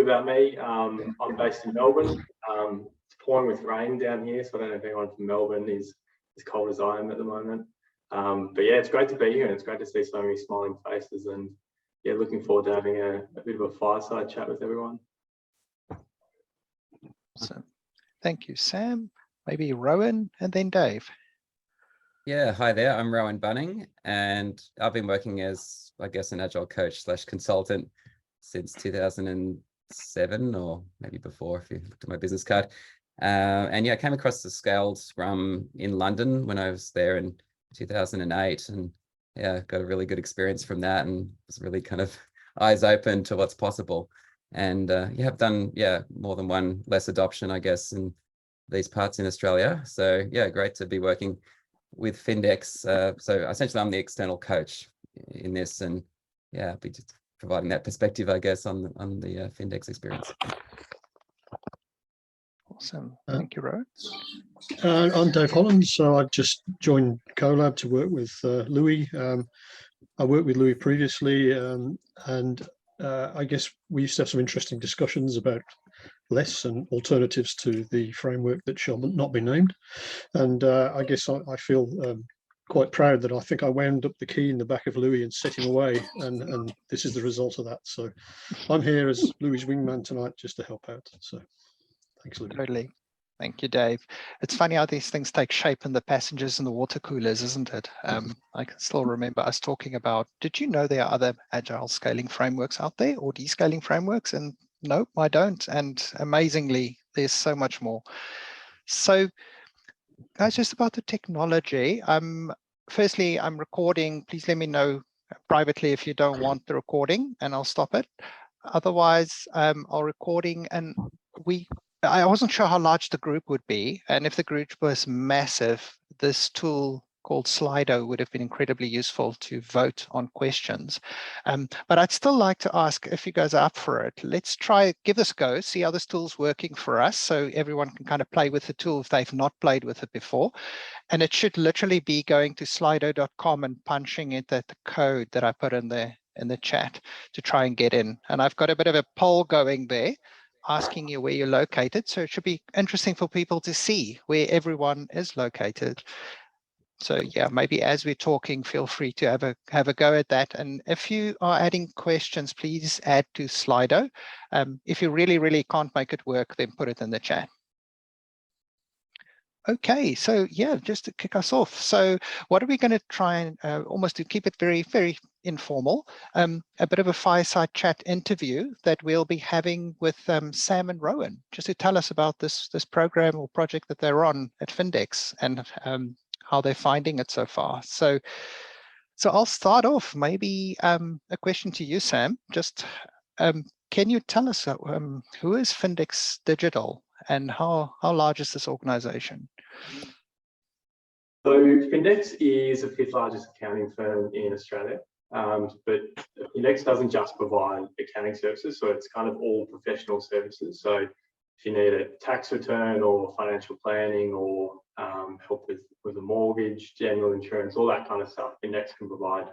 bit about me. I'm based in Melbourne. It's pouring with rain down here, so I don't know if anyone from Melbourne is as cold as I am at the moment. But yeah, it's great to be here, and it's great to see so many smiling faces, and yeah, looking forward to having a bit of a fireside chat with everyone. Awesome. Thank you, Sam. Maybe Rowan and then Dave. Yeah, hi there. I'm Rowan Bunning, and I've been working as, I guess, an agile coach / consultant since 2007, or maybe before, if you looked at my business card. And yeah, I came across the Scaled Scrum in London when I was there in 2008, and yeah, got a really good experience from that, and was really kind of eyes open to what's possible. And you have done, more than one LeSS adoption, I guess, in these parts in Australia. So yeah, great to be working with Findex. So essentially I'm the external coach in this, and yeah, be just providing that perspective, I guess, on the Findex experience. Awesome. Thank you, Rowan. I'm Dave Holland. So I just joined Colab to work with Louis. I worked with Louis previously, and I guess we used to have some interesting discussions about LeSS and alternatives to the framework that shall not be named. And I guess I feel quite proud that I think I wound up the key in the back of Louis and set him away, and this is the result of that. So I'm here as Louis' wingman tonight just to help out. So thanks, Louis. Totally. Thank you, Dave. It's funny how these things take shape in the passengers and the water coolers, isn't it? I can still remember us talking about, did you know there are other agile scaling frameworks out there, or descaling frameworks? And nope, I don't. And amazingly, there's so much more. So guys, just about the technology. Firstly, I'm recording. Please let me know privately if you don't want the recording, and I'll stop it. Otherwise, I'll recording, and I wasn't sure how large the group would be, and if the group was massive, this tool called Slido would have been incredibly useful to vote on questions. But I'd still like to ask if you guys are up for it. Let's give this a go, see how this tool's working for us, so everyone can kind of play with the tool if they've not played with it before. And it should literally be going to slido.com and punching in the code that I put in the chat to try and get in. And I've got a bit of a poll going there, asking you where you're located. So it should be interesting for people to see where everyone is located. So yeah, maybe as we're talking, feel free to have a go at that. And if you are adding questions, please add to Slido. If you really can't make it work, then put it in the chat. Okay, so yeah, just to kick us off. So what are we going to try and almost to keep it very informal, a bit of a fireside chat interview that we'll be having with Sam and Rowan, just to tell us about this program or project that they're on at Findex, and how they're finding it so far. So I'll start off, maybe a question to you, Sam. Just can you tell us who is Findex Digital and how large is this organization? So Findex is the 5th largest accounting firm in Australia, but Findex doesn't just provide accounting services, so it's kind of all professional services. So if you need a tax return or financial planning or help with a mortgage, general insurance, all that kind of stuff, Findex can provide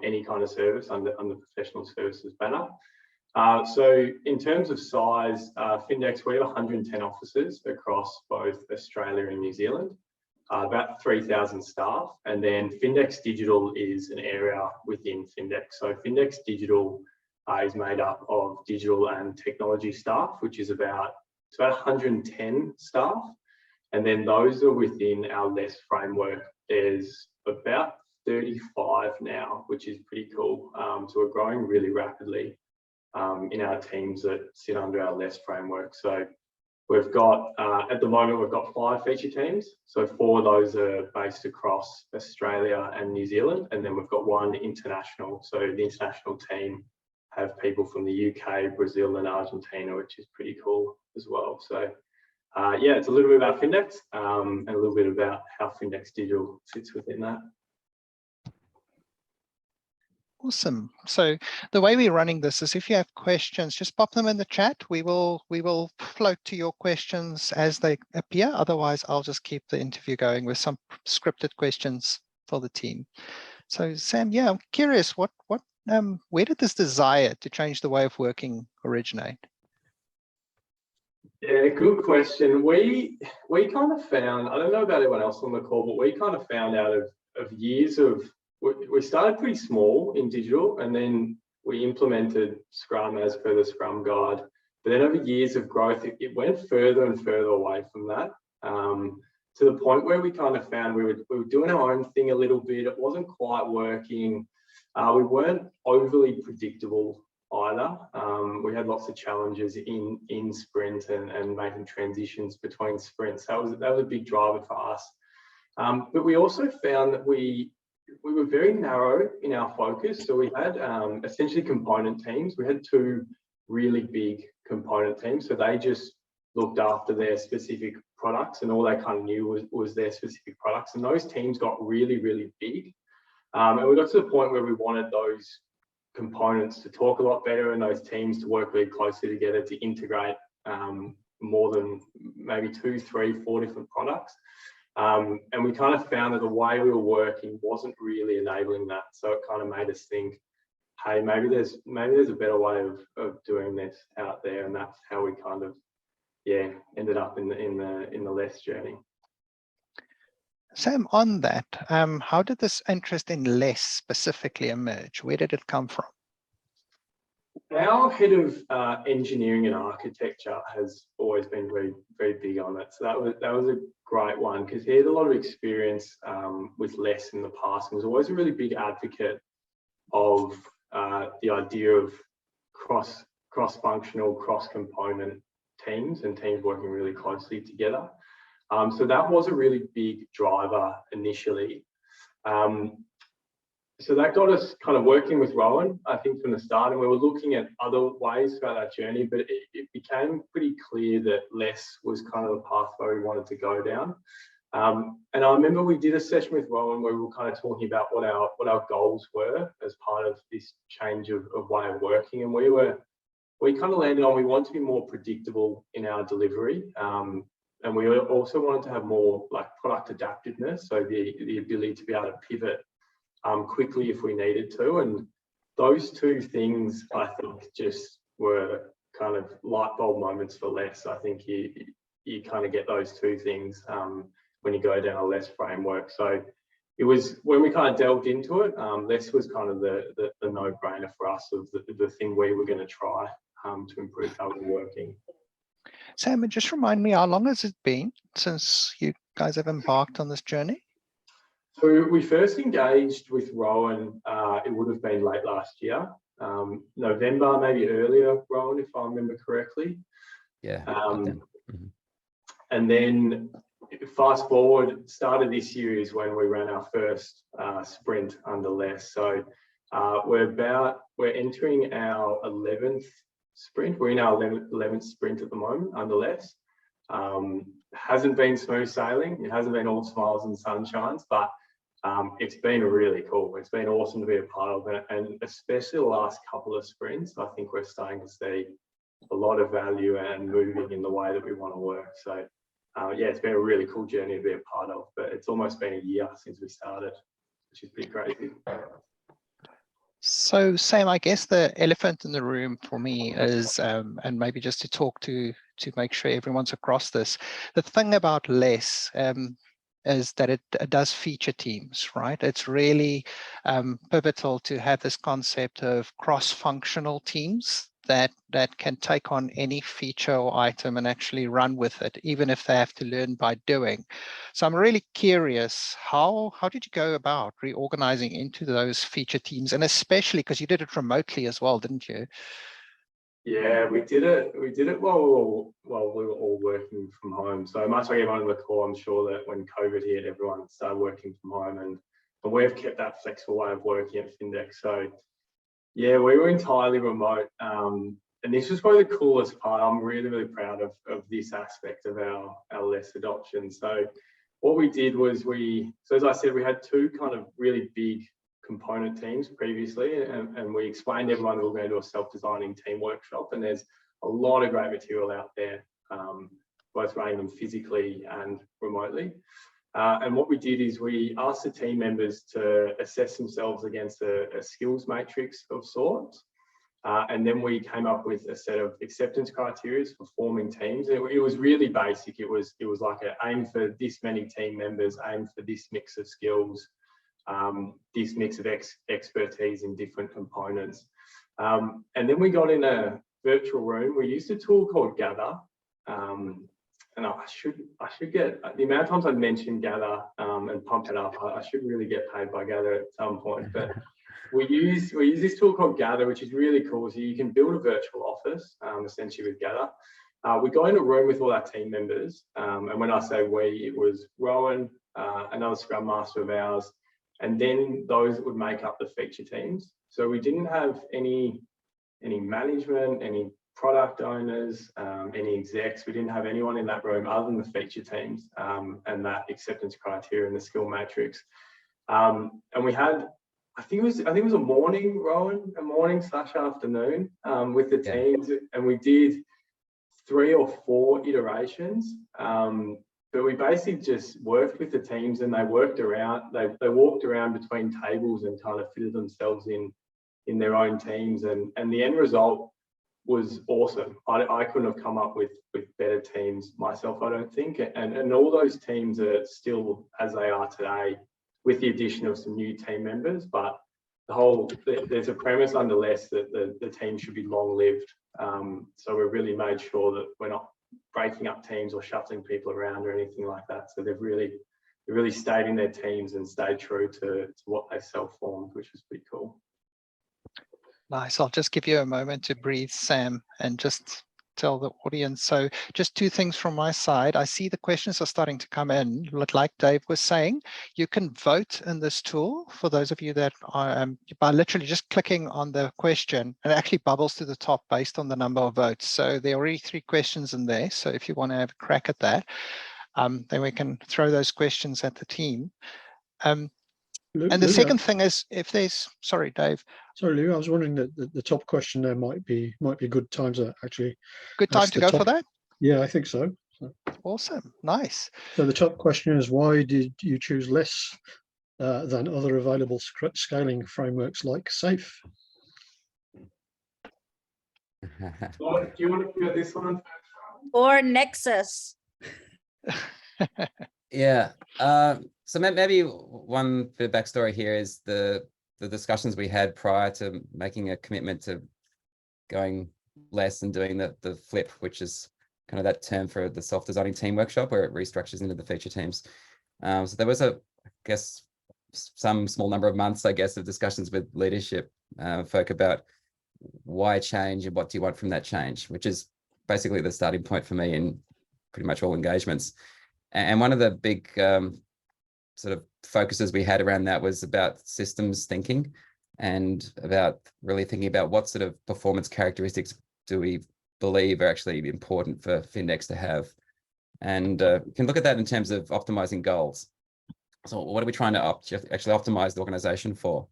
any kind of service under professional services banner. So in terms of size, Findex, we have 110 offices across both Australia and New Zealand, about 3,000 staff, and then Findex Digital is an area within Findex. So Findex Digital is made up of digital and technology staff, which is about 110 staff. And then those are within our LeSS framework. There's about 35 now, which is pretty cool. So we're growing really rapidly in our teams that sit under our LeSS framework. So we've got, at the moment, we've got 5 feature teams. So 4 of those are based across Australia and New Zealand. And then we've got 1 international. So the international team have people from the UK, Brazil and Argentina, which is pretty cool as well. So yeah, it's a little bit about Findex and a little bit about how Findex Digital fits within that. Awesome. So the way we're running this is, if you have questions, just pop them in the chat. We will float to your questions as they appear. Otherwise, I'll just keep the interview going with some scripted questions for the team. So Sam, yeah, I'm curious, where did this desire to change the way of working originate? Yeah, good question. We kind of found, I don't know about everyone else on the call, but we kind of found out of years of, we started pretty small in digital, and then we implemented Scrum as per the Scrum Guide. But then over years of growth, it went further and further away from that, to the point where we kind of found we were doing our own thing a little bit. It wasn't quite working. We weren't overly predictable either. We had lots of challenges in sprint and making transitions between sprints. That was a big driver for us. But we also found that we were very narrow in our focus. So we had essentially component teams. We had two really big component teams. So they just looked after their specific products, and all they kind of knew was their specific products. And those teams got really, really big. And we got to the point where we wanted those components to talk a lot better and those teams to work really closely together to integrate more than maybe 2, 3, 4 different products. And we kind of found that the way we were working wasn't really enabling that. So it kind of made us think, hey, maybe there's a better way of doing this out there. And that's how we kind of, ended up in the LeSS journey. Sam, on that, how did this interest in LeSS specifically emerge? Where did it come from? Our head of engineering and architecture has always been very, very big on it. So that was a great one, because he had a lot of experience with LeSS in the past and was always a really big advocate of the idea of cross-functional, cross-component teams and teams working really closely together. So that was a really big driver initially. So that got us kind of working with Rowan, I think, from the start, and we were looking at other ways throughout that journey, but it became pretty clear that LeSS was kind of the pathway we wanted to go down. And I remember we did a session with Rowan where we were kind of talking about what our goals were as part of this change of way of working, and we kind of landed on we want to be more predictable in our delivery. And we also wanted to have more like product adaptiveness, so the ability to be able to pivot quickly if we needed to. And those two things, I think, just were kind of light bulb moments for LeSS. I think you kind of get those two things when you go down a LeSS framework. So it was, when we kind of delved into it, LeSS was kind of the no-brainer for us of the thing we were going to try to improve how we're working. Sam, just remind me, how long has it been since you guys have embarked on this journey? So we first engaged with Rowan, it would have been late last year, November, maybe earlier, Rowan, if I remember correctly. Yeah. And then fast forward, started this year is when we ran our first sprint under LeSS. So we're entering our 11th sprint. We're in our 11th sprint at the moment under LeSS. Hasn't been smooth sailing. It hasn't been all smiles and sunshines, but it's been really cool. It's been awesome to be a part of it, and especially the last couple of sprints, I think we're starting to see a lot of value and moving in the way that we want to work. So it's been a really cool journey to be a part of, but it's almost been a year since we started, which is pretty crazy. So Sam, I guess the elephant in the room for me is, and maybe just to talk to make sure everyone's across this, the thing about LeSS is that it does feature teams, right? It's really pivotal to have this concept of cross-functional teams that can take on any feature or item and actually run with it, even if they have to learn by doing. So I'm really curious, how did you go about reorganizing into those feature teams, and especially because you did it remotely as well, didn't you? Yeah, we did it while we were all working from home. So much like everyone on the call, I'm sure that when COVID hit, everyone started working from home, and we've kept that flexible way of working at Findex. So yeah, we were entirely remote. And this was probably the coolest part. I'm really, really proud of this aspect of our LeSS adoption. So what we did was so as I said, we had two kind of really big component teams previously, and we explained to everyone that we're going to do a self-designing team workshop, and there's a lot of great material out there, both running them physically and remotely. And what we did is we asked the team members to assess themselves against a skills matrix of sorts. And then we came up with a set of acceptance criteria for forming teams. It was really basic. It was like an aim for this many team members, aim for this mix of skills, this mix of expertise in different components. And then we got in a virtual room. We used a tool called Gather. And I should get the amount of times I've mentioned Gather and pumped it up. I should really get paid by Gather at some point. But we use this tool called Gather, which is really cool. So you can build a virtual office essentially with Gather. We got in a room with all our team members, and when I say we, it was Rowan, another Scrum Master of ours, and then those that would make up the feature teams. So we didn't have any management, any product owners, any execs. We didn't have anyone in that room other than the feature teams and that acceptance criteria and the skill matrix. And we had, I think it was a morning, Rowan, a morning/afternoon with the teams, and we did 3 or 4 iterations. But we basically just worked with the teams, and they worked around. They walked around between tables and kind of fitted themselves in their own teams, and the end result was awesome. I couldn't have come up with better teams myself, I don't think. And all those teams are still as they are today, with the addition of some new team members. But there's a premise under LeSS that the team should be long-lived. So we really made sure that we're not breaking up teams or shuffling people around or anything like that. So they've really stayed in their teams and stayed true to what they self-formed, which was pretty cool. Nice. I'll just give you a moment to breathe, Sam, and just tell the audience. So just 2 things from my side. I see the questions are starting to come in. Like Dave was saying, you can vote in this tool for those of you that are by literally just clicking on the question, and it actually bubbles to the top based on the number of votes. So there are already 3 questions in there. So if you want to have a crack at that, then we can throw those questions at the team. And the second thing is, if there's, sorry, Dave. Sorry, Lou, I was wondering that the top question there might be good time to actually. Good time to go for that? Yeah, I think so. Awesome, nice. So the top question is, why did you choose LeSS than other available scaling frameworks like SAFe? Do you want to do this one? Or Nexus? Yeah. So maybe one bit of backstory here is the discussions we had prior to making a commitment to going LeSS and doing the flip, which is kind of that term for the self-designing team workshop where it restructures into the feature teams. So there was I guess, some small number of months, I guess, of discussions with leadership folk about why change and what do you want from that change, which is basically the starting point for me in pretty much all engagements. And one of the big sort of focuses we had around that was about systems thinking and about really thinking about what sort of performance characteristics do we believe are actually important for Findex to have. And you can look at that in terms of optimizing goals. So what are we trying to actually optimize the organization for?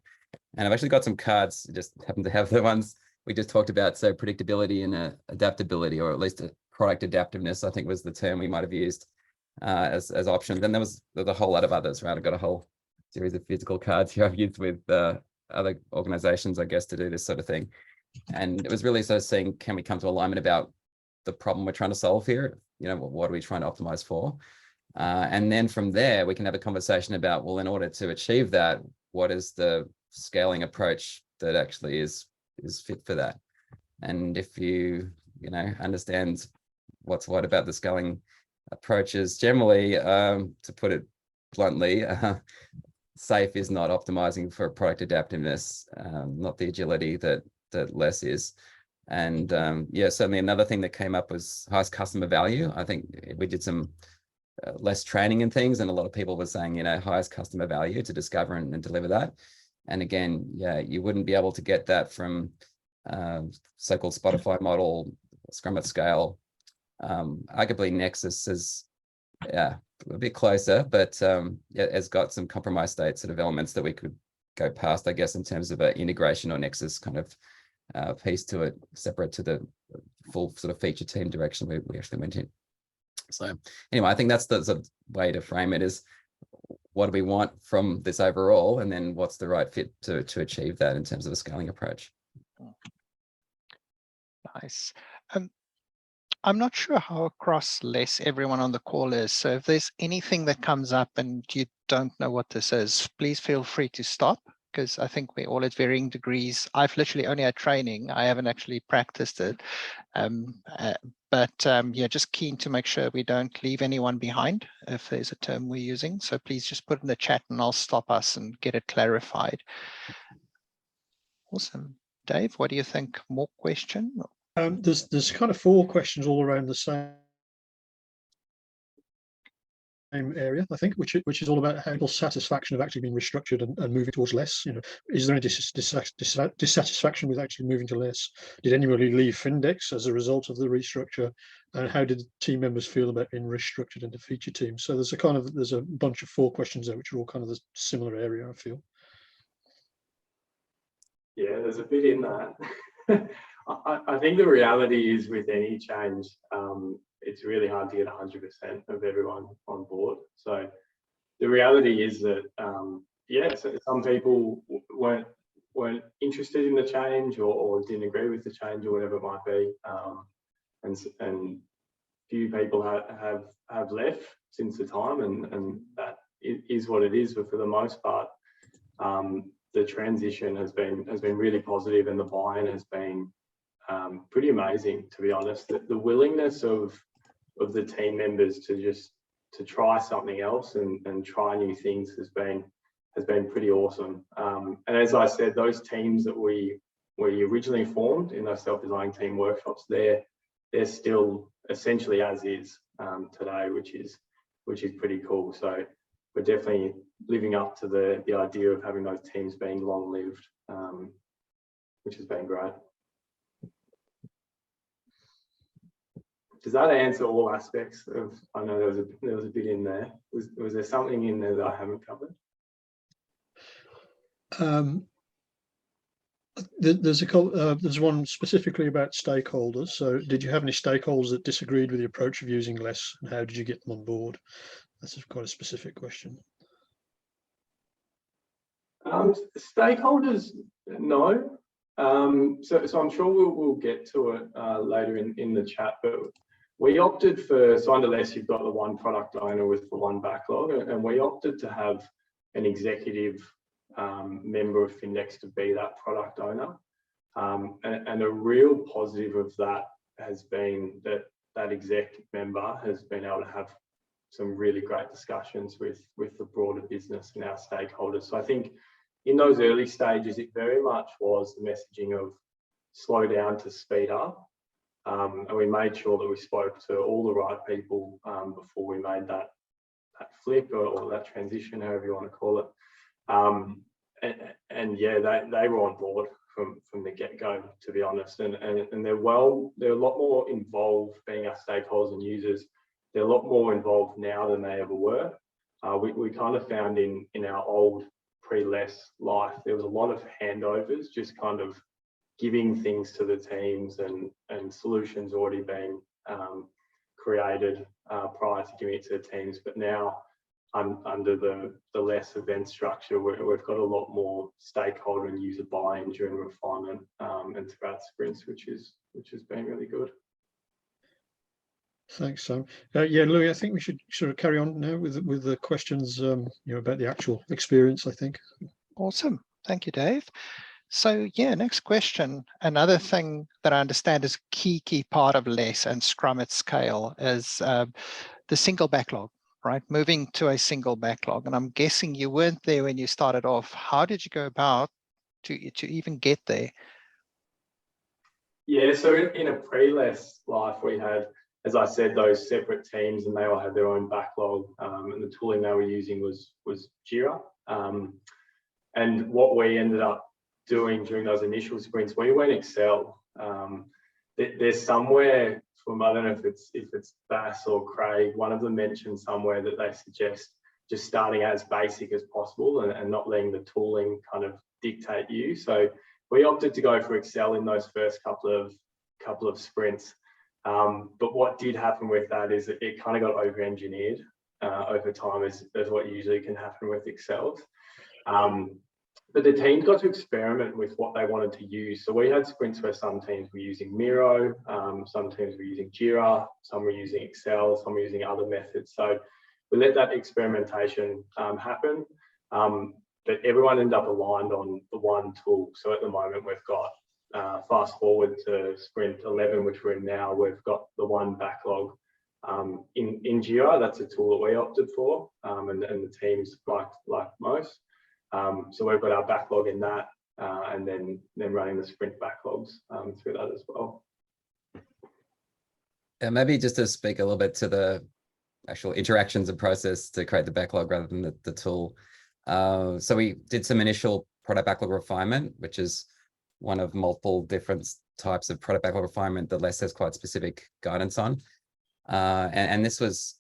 And I've actually got some cards, just happen to have the ones we just talked about. So predictability and adaptability, or at least a product adaptiveness, I think was the term we might have used as options. Then there was a whole lot of others, right? I've got a whole series of physical cards here I've used with other organizations, I guess, to do this sort of thing. And it was really sort of seeing, can we come to alignment about the problem we're trying to solve here? You know, what are we trying to optimize for? And then from there, we can have a conversation about, well, in order to achieve that, what is the scaling approach that actually is fit for that? And if you understand what's what about the scaling approaches, generally, to put it bluntly, SAFe is not optimizing for product adaptiveness, not the agility that LeSS is. And yeah, certainly another thing that came up was highest customer value. I think we did some less training and things, and a lot of people were saying, highest customer value to discover and deliver that. And again, yeah, you wouldn't be able to get that from so-called Spotify model, Scrum at scale. Arguably Nexus is a bit closer, but it has got some compromise state sort of elements that we could go past, I guess, in terms of an integration or Nexus kind of piece to it, separate to the full sort of feature team direction we actually went in. So anyway, I think that's the sort of way to frame it, is what do we want from this overall, and then what's the right fit to achieve that in terms of a scaling approach. Nice. I'm not sure how across LeSS everyone on the call is. So if there's anything that comes up and you don't know what this is, please feel free to stop, because I think we're all at varying degrees. I've literally only had training. I haven't actually practiced it. Yeah, just keen to make sure we don't leave anyone behind if there's a term we're using. So please just put in the chat and I'll stop us and get it clarified. Awesome. Dave, what do you think? More question? There's kind of 4 questions all around the same area, I think, which is all about how people's satisfaction of actually being restructured and moving towards less. You know, is there any dissatisfaction with actually moving to less? Did anybody leave Findex as a result of the restructure? And how did team members feel about being restructured into feature teams? So there's a bunch of 4 questions there, which are all kind of the similar area, I feel. Yeah, there's a bit in that. I think the reality is with any change, it's really hard to get 100% of everyone on board. So the reality is that, yeah, so some people weren't interested in the change or didn't agree with the change or whatever it might be. And few people have left since the time, and that is what it is. But for the most part, the transition has been really positive, and the buy-in has been pretty amazing, to be honest. The willingness of the team members to try something else and try new things has been pretty awesome. And as I said, those teams that we originally formed in those self-designing team workshops, they're still essentially as is today, which is pretty cool. So we're definitely living up to the idea of having those teams being long-lived, which has been great. Does that answer all aspects of? I know there was a bit in there. Was there something in there that I haven't covered? There's one specifically about stakeholders. So did you have any stakeholders that disagreed with the approach of using less, and how did you get them on board? That's quite a specific question. Stakeholders, no. So I'm sure we'll get to it later in the chat, but we opted for, so under LeSS, you've got the one product owner with the one backlog, and we opted to have an executive member of Findex to be that product owner. And a real positive of that has been that exec member has been able to have some really great discussions with the broader business and our stakeholders. So I think in those early stages, it very much was the messaging of slow down to speed up. And we made sure that we spoke to all the right people before we made that flip or that transition, however you want to call it. And yeah, they were on board from the get-go, to be honest. And they're a lot more involved, being our stakeholders and users. They're a lot more involved now than they ever were. We kind of found in our old pre-LeSS life, there was a lot of handovers, just kind of giving things to the teams and solutions already being created prior to giving it to the teams. But now under the LeSS event structure, we've got a lot more stakeholder and user buy-in during refinement and throughout sprints, which has been really good. Thanks, Sam. Yeah, Louis, I think we should sort of carry on now with the questions, about the actual experience, I think. Awesome. Thank you, Dave. So yeah, next question. Another thing that I understand is a key part of LeSS and Scrum at scale is the single backlog, right? Moving to a single backlog. And I'm guessing you weren't there when you started off. How did you go about to even get there? Yeah, so in a pre-LeSS life, we had, as I said, those separate teams, and they all had their own backlog, and the tooling they were using was Jira. And what we ended up doing during those initial sprints, we went Excel. There's somewhere from, I don't know if it's Bass or Craig, one of them mentioned somewhere that they suggest just starting as basic as possible and not letting the tooling kind of dictate you. So we opted to go for Excel in those first couple of sprints. But what did happen with that is it kind of got over-engineered over time, as what usually can happen with Excel. but the teams got to experiment with what they wanted to use. So we had sprints where some teams were using Miro, some teams were using Jira, some were using Excel, some were using other methods. So we let that experimentation happen, but everyone ended up aligned on the one tool. So at the moment, we've got, fast forward to sprint 11, which we're in now, we've got the one backlog in Jira. That's a tool that we opted for, and the teams like most. So we've got our backlog in that, and then running the sprint backlogs through that as well. And maybe just to speak a little bit to the actual interactions and process to create the backlog rather than the tool. So we did some initial product backlog refinement, which is one of multiple different types of product backlog refinement that LeSS has quite specific guidance on. And this was,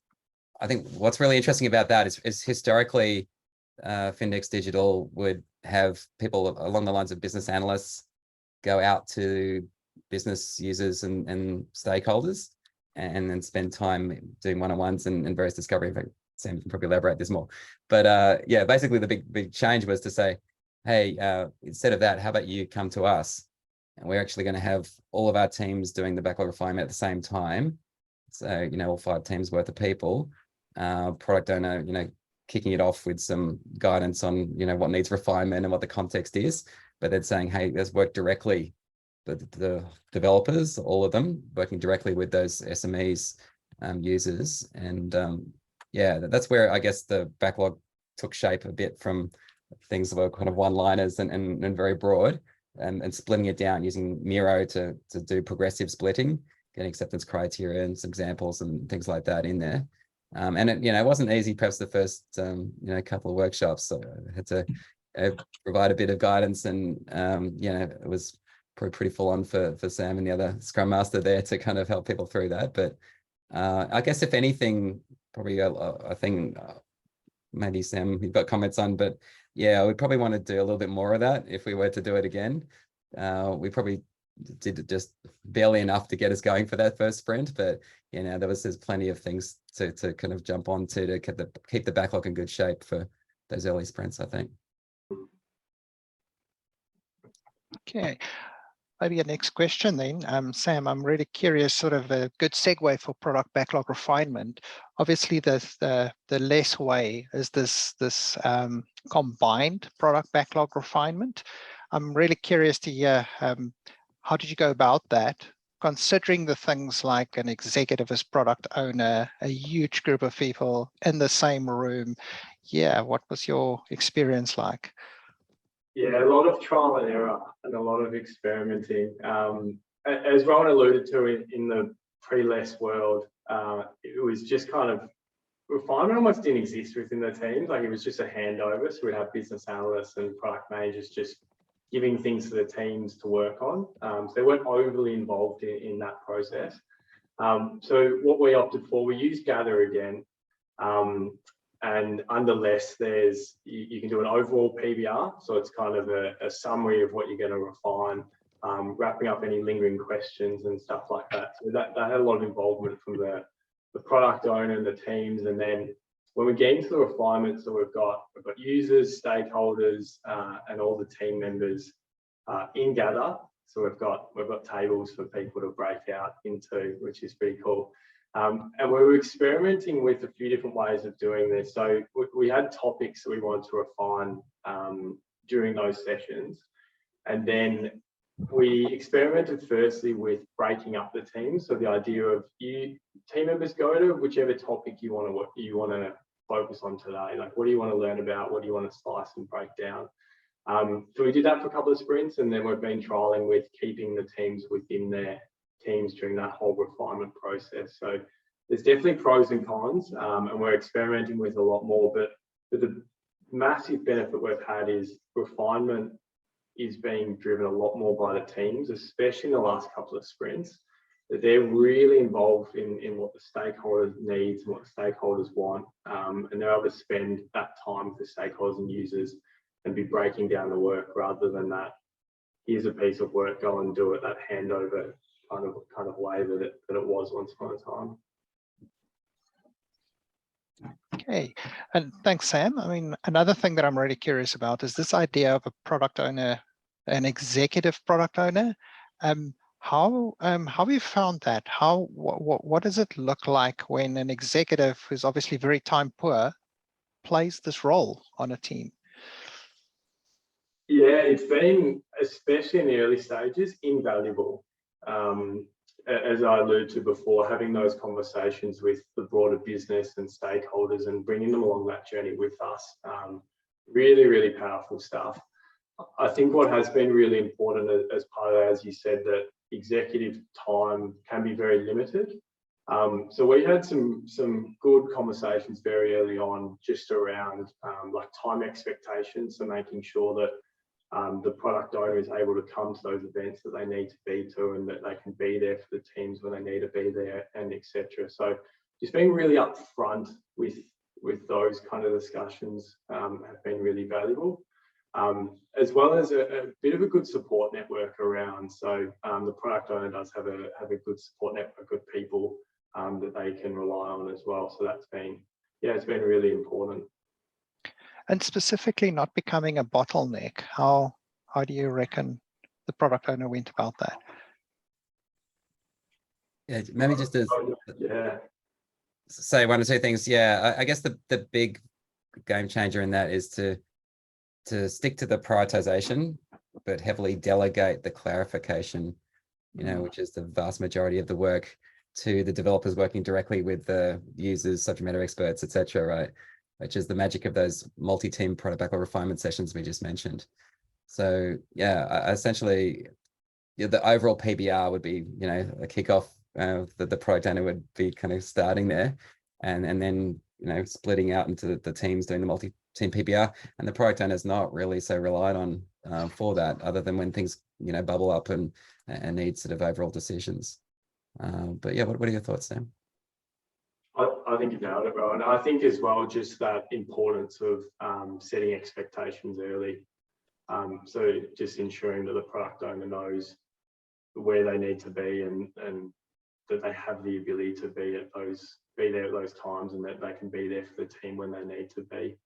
I think what's really interesting about that is historically, Findex Digital would have people along the lines of business analysts go out to business users and stakeholders and then spend time doing one-on-ones and various discovery. In fact, Sam can probably elaborate this more. But yeah, basically the big change was to say, hey, instead of that, how about you come to us? And we're actually going to have all of our teams doing the backlog refinement at the same time. So, all 5 teams worth of people, product owner, kicking it off with some guidance on, what needs refinement and what the context is, but then saying, hey, let's work directly, the developers, all of them, working directly with those SMEs, users. And yeah, that's where I guess the backlog took shape a bit from things that were kind of one-liners and very broad, and splitting it down using Miro to do progressive splitting, getting acceptance criteria and some examples and things like that in there. And it wasn't easy, perhaps the first couple of workshops. So I had to provide a bit of guidance, and it was pretty full on for Sam and the other Scrum Master there to kind of help people through that. But I guess if anything, probably a thing maybe Sam, you've got comments on, but yeah, we probably want to do a little bit more of that if we were to do it again. We probably did just barely enough to get us going for that first sprint, but there's plenty of things to kind of jump on to keep the backlog in good shape for those early sprints, I think. Okay, maybe a next question then. Sam, I'm really curious, sort of a good segue for product backlog refinement. Obviously, the less way is this combined product backlog refinement. I'm really curious to hear, how did you go about that? Considering the things like an executive as product owner, a huge group of people in the same room. Yeah, what was your experience like? Yeah, a lot of trial and error and a lot of experimenting. As Rowan alluded to in the pre-LeSS world, it was just kind of, refinement almost didn't exist within the teams. Like, it was just a handover. So we'd have business analysts and product managers just giving things to the teams to work on. So they weren't overly involved in that process. So what we opted for, we used Gather again. And under LeSS, you can do an overall PBR. So it's kind of a summary of what you're going to refine, wrapping up any lingering questions and stuff like that. So that had a lot of involvement from the product owner and the teams. And then when we get into the refinement, so we've got users, stakeholders, and all the team members in Gather. So we've got tables for people to break out into, which is pretty cool. And we were experimenting with a few different ways of doing this. So we had topics that we wanted to refine during those sessions. And then we experimented firstly with breaking up the teams. So the idea of team members go to whichever topic you want to focus on today. Like, what do you want to learn about? What do you want to slice and break down? So we did that for a couple of sprints, and then we've been trialing with keeping the teams within their teams during that whole refinement process. So there's definitely pros and cons, and we're experimenting with a lot more, but the massive benefit we've had is refinement is being driven a lot more by the teams, especially in the last couple of sprints, that they're really involved in what the stakeholders needs and what the stakeholders want, and they're able to spend that time with the stakeholders and users and be breaking down the work rather than that, here's a piece of work, go and do it, that handover kind of way that it was once upon a time. Okay, and thanks, Sam. I mean, another thing that I'm really curious about is this idea of a product owner, an executive product owner. How have you found that? What does it look like when an executive who's obviously very time poor plays this role on a team? Yeah, it's been, especially in the early stages, invaluable. As I alluded to before, having those conversations with the broader business and stakeholders and bringing them along that journey with us, really, really powerful stuff. I think what has been really important as part of that, as you said, that executive time can be very limited. So we had some good conversations very early on just around like time expectations, so making sure that the product owner is able to come to those events that they need to be to, and that they can be there for the teams when they need to be there, and etc. So just being really upfront with those kind of discussions have been really valuable, as well as a bit of a good support network around. So the product owner does have a good support network of people that they can rely on as well. So that's been, yeah, it's been really important. And specifically not becoming a bottleneck, how do you reckon the product owner went about that? Yeah, maybe just to Yeah. say one or two things. Yeah, I guess the big game changer in that is to stick to the prioritization, but heavily delegate the clarification, which is the vast majority of the work, to the developers working directly with the users, subject matter experts, etc. Right, which is the magic of those multi-team product backlog refinement sessions we just mentioned. So yeah, essentially, the overall PBR would be, a kickoff. The product owner would be kind of starting there, and then splitting out into the teams doing the multi-team PBR, and the product owner is not really so relied on for that, other than when things bubble up and need sort of overall decisions. But yeah, what are your thoughts, Sam? I think you nailed it, Rowan. I think as well, just that importance of setting expectations early. So just ensuring that the product owner knows where they need to be, and that they have the ability to be there at those times, and that they can be there for the team when they need to be.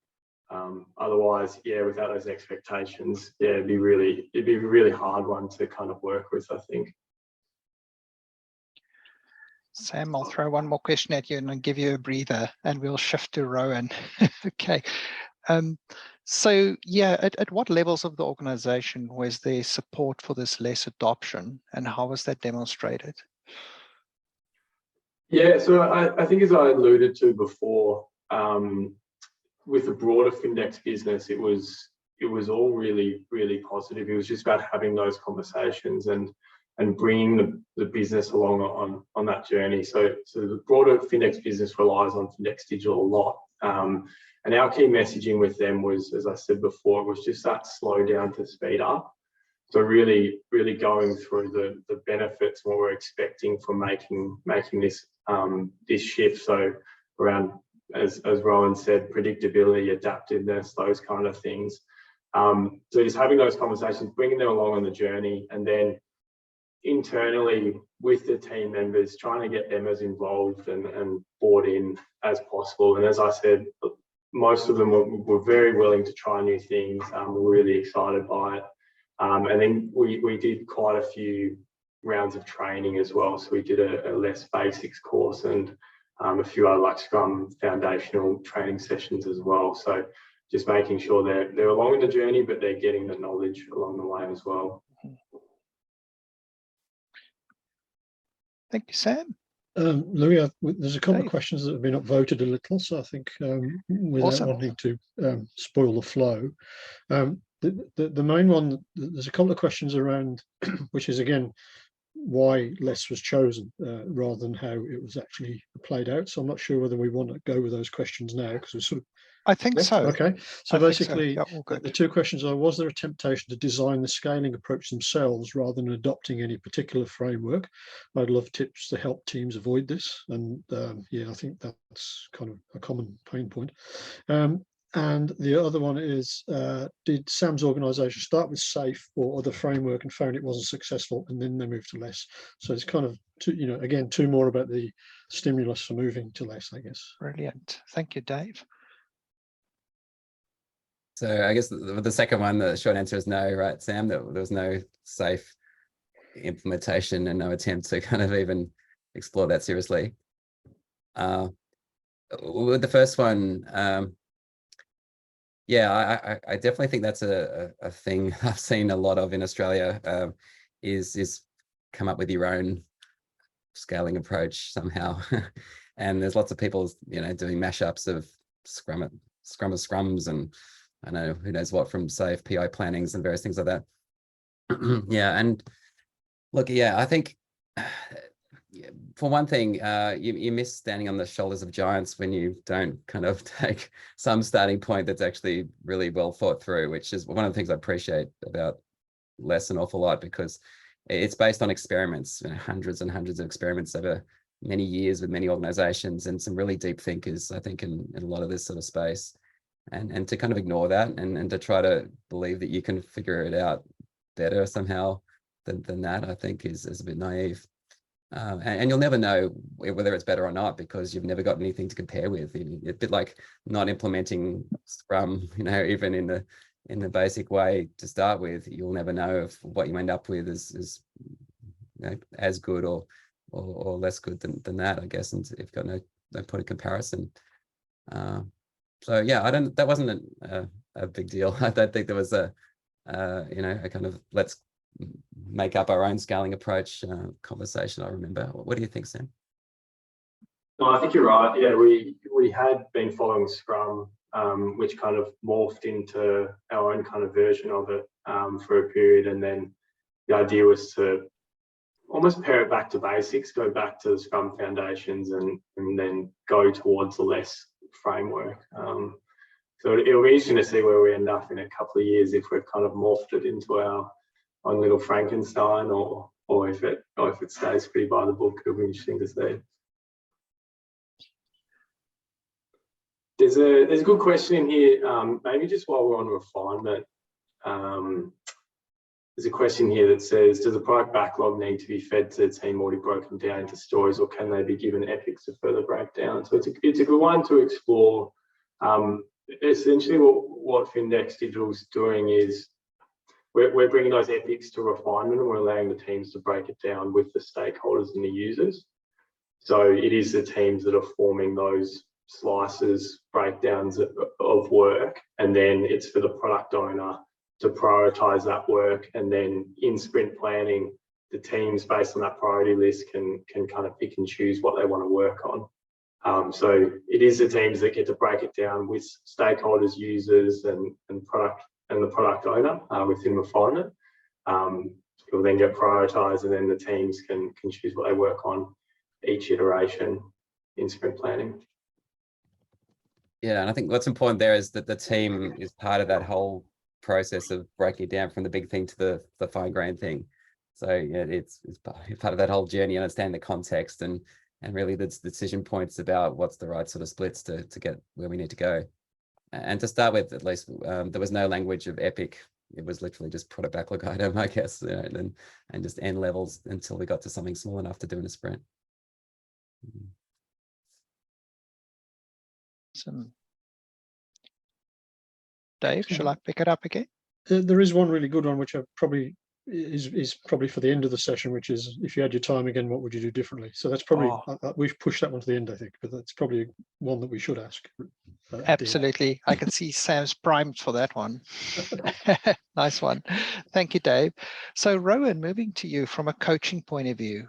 Otherwise, yeah, without those expectations, yeah, it'd be a really hard one to kind of work with, I think. Sam, I'll throw one more question at you and then give you a breather, and we'll shift to Rowan. Okay. So yeah, at what levels of the organization was there support for this LeSS adoption, and how was that demonstrated? Yeah, so I think, as I alluded to before, with the broader Findex business, it was all really, really positive. It was just about having those conversations and bringing the business along on that journey. So the broader Findex business relies on Findex Digital a lot. And our key messaging with them was, as I said before, it was just that slow down to speed up. So really, really going through the benefits, what we're expecting from making this this shift. So around, as Rowan said, predictability, adaptiveness, those kind of things. So just having those conversations, bringing them along on the journey, and then internally with the team members, trying to get them as involved and bought in as possible. And as I said, most of them were very willing to try new things. We're really excited by it. And then we did quite a few rounds of training as well. So we did a LeSS basics course and a few other like Scrum foundational training sessions as well. So just making sure they're along the journey, but they're getting the knowledge along the way as well. Thank you, Sam. Louis, there's a couple Dave. of questions that have been upvoted a little, so I think without Awesome. wanting to spoil the flow, the main one, there's a couple of questions around, which is again, why LeSS was chosen rather than how it was actually played out. So I'm not sure whether we want to go with those questions now, because we're sort of. I think so. Okay, so I think basically, so. Yeah, all good. the two questions are: was there a temptation to design the scaling approach themselves rather than adopting any particular framework? I'd love tips to help teams avoid this. And yeah, I think that's kind of a common pain point. And the other one is, did Sam's organisation start with SAFe or other framework and found it wasn't successful, and then they moved to LeSS? So it's kind of, again, two more about the stimulus for moving to LeSS, I guess. Brilliant. Thank you, Dave. So I guess the second one, the short answer is no, right, Sam? There was no SAFe implementation and no attempt to kind of even explore that seriously. With the first one, yeah, I definitely think that's a thing I've seen a lot of in Australia, is come up with your own scaling approach somehow. And there's lots of people, doing mashups of Scrum of Scrums, and I know who knows what from SAFe, PI plannings and various things like that. Yeah, and look, yeah, I think for one thing, you miss standing on the shoulders of giants when you don't kind of take some starting point that's actually really well thought through, which is one of the things I appreciate about LeSS an awful lot, because it's based on experiments, hundreds and hundreds of experiments over many years with many organizations and some really deep thinkers, I think, in a lot of this sort of space. And to kind of ignore that and to try to believe that you can figure it out better somehow than that, I think is a bit naive. And you'll never know whether it's better or not, because you've never got anything to compare with. It's a bit like not implementing Scrum, even in the basic way to start with. You'll never know if what you end up with is as good or less good than that, I guess, and if you've got no point of comparison. So yeah, that wasn't a big deal. I don't think there was a kind of let's make up our own scaling approach conversation, I remember. What do you think, Sam? No, I think you're right. Yeah, we had been following Scrum, which kind of morphed into our own kind of version of it for a period, and then the idea was to almost pair it back to basics, go back to the Scrum foundations, and then go towards the LeSS framework. So it'll be interesting to see where we end up in a couple of years, if we've kind of morphed it into our own little Frankenstein, or if it stays pretty by the book. It'll be interesting to see. There's a good question in here, maybe just while we're on refinement. There's a question here that says, does the product backlog need to be fed to the team already broken down into stories, or can they be given epics to further break down? So it's a good one to explore. Essentially what Findex Digital is doing is we're bringing those epics to refinement, and we're allowing the teams to break it down with the stakeholders and the users. So it is the teams that are forming those slices, breakdowns of work, and then it's for the product owner to prioritize that work, and then in sprint planning, the teams based on that priority list can kind of pick and choose what they want to work on. So it is the teams that get to break it down with stakeholders, users, and product and the product owner within refinement. It will then get prioritized, and then the teams can choose what they work on each iteration in sprint planning. Yeah, and I think what's important there is that the team is part of that whole process of breaking it down from the big thing to the fine-grained thing. So yeah, it's part of that whole journey, understand the context and really the decision points about what's the right sort of splits to get where we need to go. And to start with, at least, there was no language of epic. It was literally just product backlog item, I guess, and just end levels until we got to something small enough to do in a sprint. Awesome. Dave, shall I pick it up again? There is one really good one, which I probably is probably for the end of the session, which is, if you had your time again, what would you do differently? So that's probably, we've pushed that one to the end, I think, but that's probably one that we should ask. Absolutely. I can see Sam's primed for that one. Nice one. Thank you, Dave. So Rowan, moving to you from a coaching point of view,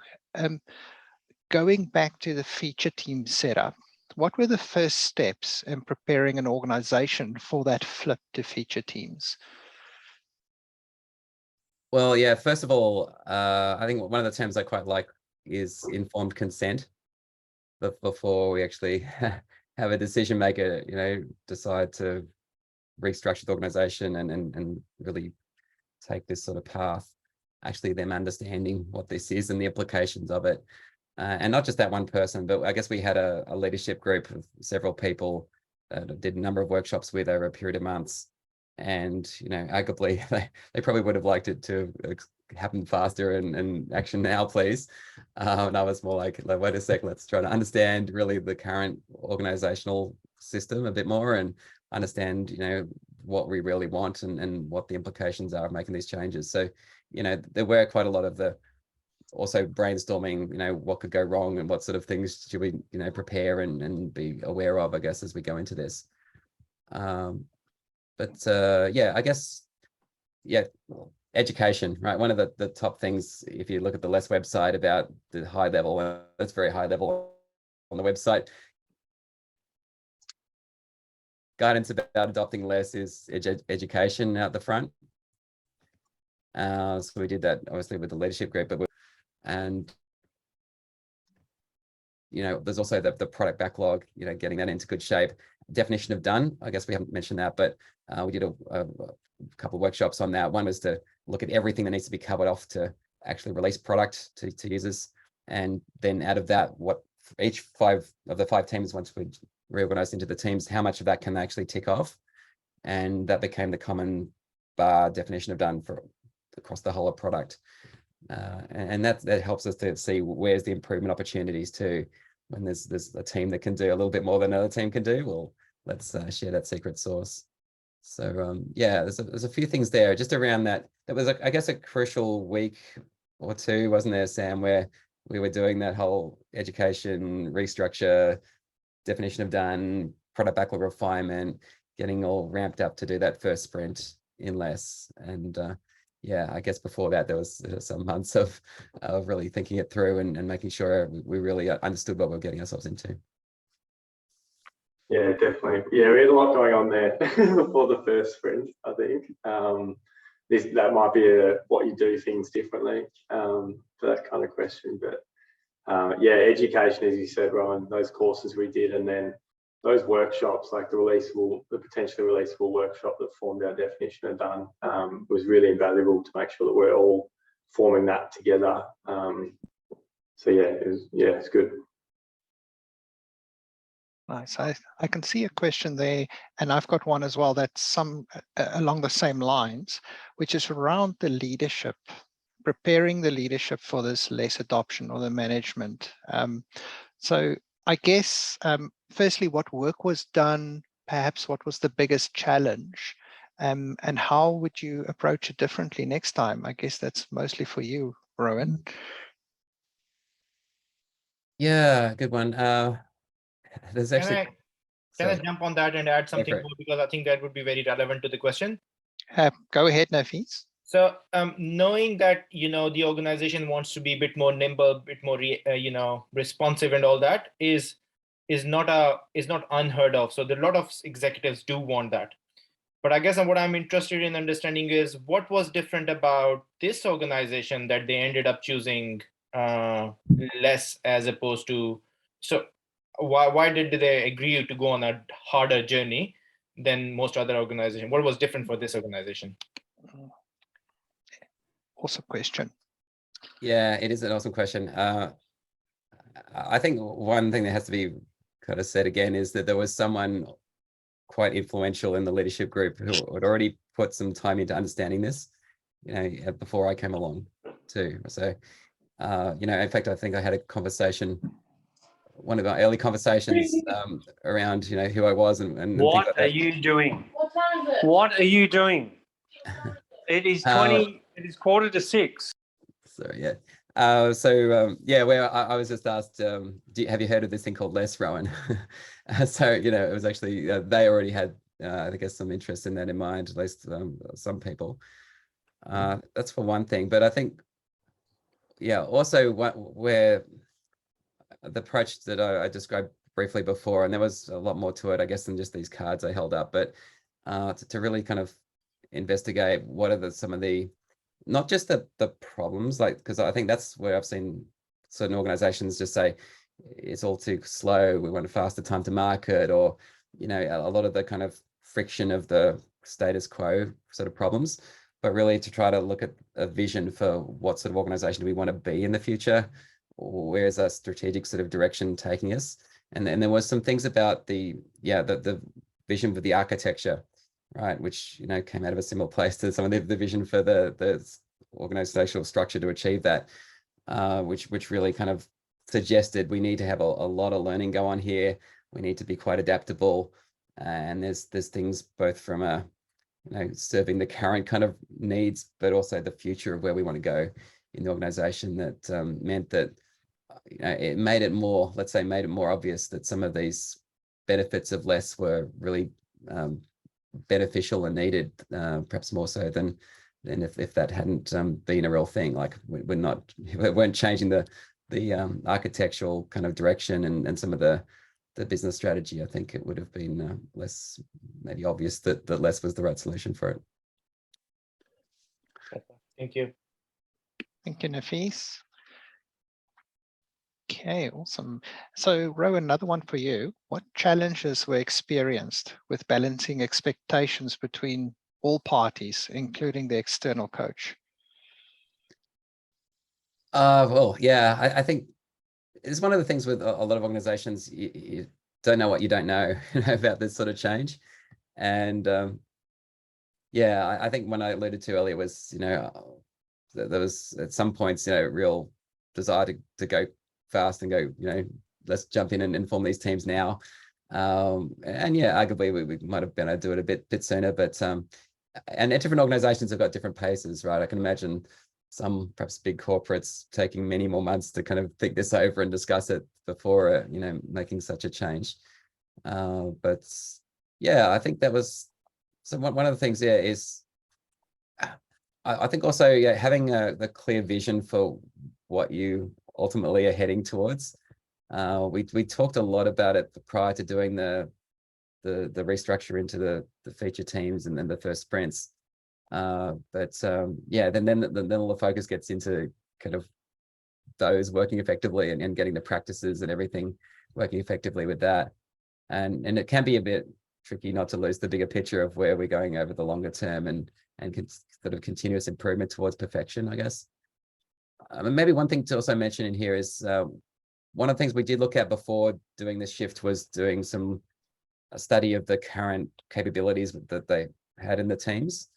going back to the feature team setup, what were the first steps in preparing an organization for that flip to feature teams? Well, yeah, first of all, I think one of the terms I quite like is informed consent. But before we actually have a decision maker, decide to restructure the organization and really take this sort of path, actually them understanding what this is and the implications of it. And not just that one person, but I guess we had a leadership group of several people did a number of workshops with over a period of months. And, you know, arguably they probably would have liked it to happen faster and action now, please. And I was more like, wait a sec, let's try to understand really the current organizational system a bit more and understand, you know, what we really want and what the implications are of making these changes. So, you know, there were quite a lot of the also brainstorming, you know, what could go wrong and what sort of things should we, you know, prepare and be aware of, I guess, as we go into this. Yeah, I guess, yeah, education, right? One of the top things, if you look at the LeSS website about the high level, that's very high level on the website. Guidance about adopting LeSS is education out the front. So we did that obviously with the leadership group, and you know, there's also the product backlog, you know, getting that into good shape. Definition of done, I guess we haven't mentioned that, but we did a couple of workshops on that. One was to look at everything that needs to be covered off to actually release product to users. And then out of that, what each 5 of the 5 teams, once we reorganized into the teams, how much of that can they actually tick off? And that became the common bar definition of done for across the whole of product. And that helps us to see where's the improvement opportunities too. When there's a team that can do a little bit more than another team can do, well, let's share that secret sauce. So yeah, there's a few things there just around that. That was, I guess, a crucial week or two, wasn't there, Sam, where we were doing that whole education restructure, definition of done, product backlog refinement, getting all ramped up to do that first sprint in LeSS. And yeah, I guess before that, there was some months of really thinking it through and making sure we really understood what we were getting ourselves into. Yeah, definitely. Yeah, we had a lot going on there before the first sprint, I think. That might be what you do things differently for that kind of question. But yeah, education, as you said, Rowan, those courses we did, and then those workshops, like the potentially releasable workshop that formed our definition of done, was really invaluable to make sure that we're all forming that together. So yeah, it's good. Nice. I can see a question there, and I've got one as well that's along the same lines, which is around the leadership, preparing the leadership for this LeSS adoption or the management. So I guess, firstly, what work was done, perhaps what was the biggest challenge, and how would you approach it differently next time? I guess that's mostly for you, Rowan. Yeah, good one. There's actually. Can I jump on that and add something more, because I think that would be very relevant to the question. Go ahead, Nafees. So knowing that, you know, the organization wants to be a bit more nimble, a bit more, you know, responsive and all that is not unheard of. So a lot of executives do want that. But I guess what I'm interested in understanding is what was different about this organization that they ended up choosing LeSS as opposed to, so why did they agree to go on a harder journey than most other organizations? What was different for this organization? Awesome question. Yeah, it is an awesome question. I think one thing that has to be kind of said again is that there was someone quite influential in the leadership group who had already put some time into understanding this, you know, before I came along too. So, you know, in fact, I think I had a conversation, one of our early conversations around, you know, who I was and what like are you doing? What are you doing? It is 20. It is 5:45. So yeah. Yeah, where I was just asked, have you heard of this thing called LeSS, Rowan? So, you know, it was actually, they already had, I guess, some interest in that in mind, at least some people. That's for one thing. But I think, yeah, also where the approach that I described briefly before, and there was a lot more to it, I guess, than just these cards I held up, but to really kind of investigate what are some of the, not just the problems, like, because I think that's where I've seen certain organizations just say it's all too slow, we want a faster time to market, or, you know, a lot of the kind of friction of the status quo sort of problems, but really to try to look at a vision for what sort of organization do we want to be in the future, or where's our strategic sort of direction taking us, And then there was some things about the vision for the architecture, right, which came out of a similar place to some of the vision for the organizational structure to achieve that, which really kind of suggested we need to have a lot of learning go on here. We need to be quite adaptable, and there's things both from serving the current kind of needs, but also the future of where we want to go in the organization. That meant that it made it more, let's say, made it more obvious that some of these benefits of less were really beneficial and needed, perhaps more so than if that hadn't been a real thing. Like we weren't changing the architectural kind of direction and some of the business strategy. I think it would have been less maybe obvious that less was the right solution for it. Thank you. Thank you, Nafis. Okay, awesome. So Rowan, another one for you. What challenges were experienced with balancing expectations between all parties, including the external coach? Well, yeah, I think it's one of the things with a lot of organizations, you don't know what you don't know, about this sort of change. And yeah, I think when I alluded to earlier was, there was at some points, real desire to go fast and go, let's jump in and form these teams now. And yeah, arguably we might have been able to do it a bit sooner, but and different organizations have got different paces, right? I can imagine some perhaps big corporates taking many more months to kind of think this over and discuss it before, making such a change. But yeah, I think that was, so one of the things there is, I think also, having the clear vision for what you ultimately are heading towards. We talked a lot about it prior to doing the restructure into the feature teams and then the first sprints. But yeah, then all the focus gets into kind of those working effectively and getting the practices and everything working effectively with that. And it can be a bit tricky not to lose the bigger picture of where we're going over the longer term and sort of continuous improvement towards perfection, I guess. Maybe one thing to also mention in here is one of the things we did look at before doing this shift was doing a study of the current capabilities that they had in the teams.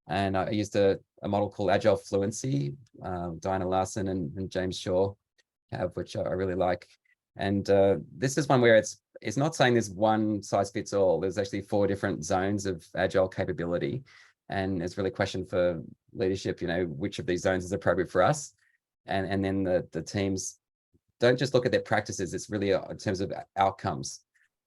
And I used a model called Agile Fluency, Diana Larson and James Shaw have, which I really like. And this is one where it's not saying there's one size fits all. There's actually 4 different zones of Agile capability. And it's really a question for leadership, which of these zones is appropriate for us. And then the teams don't just look at their practices, it's really in terms of outcomes.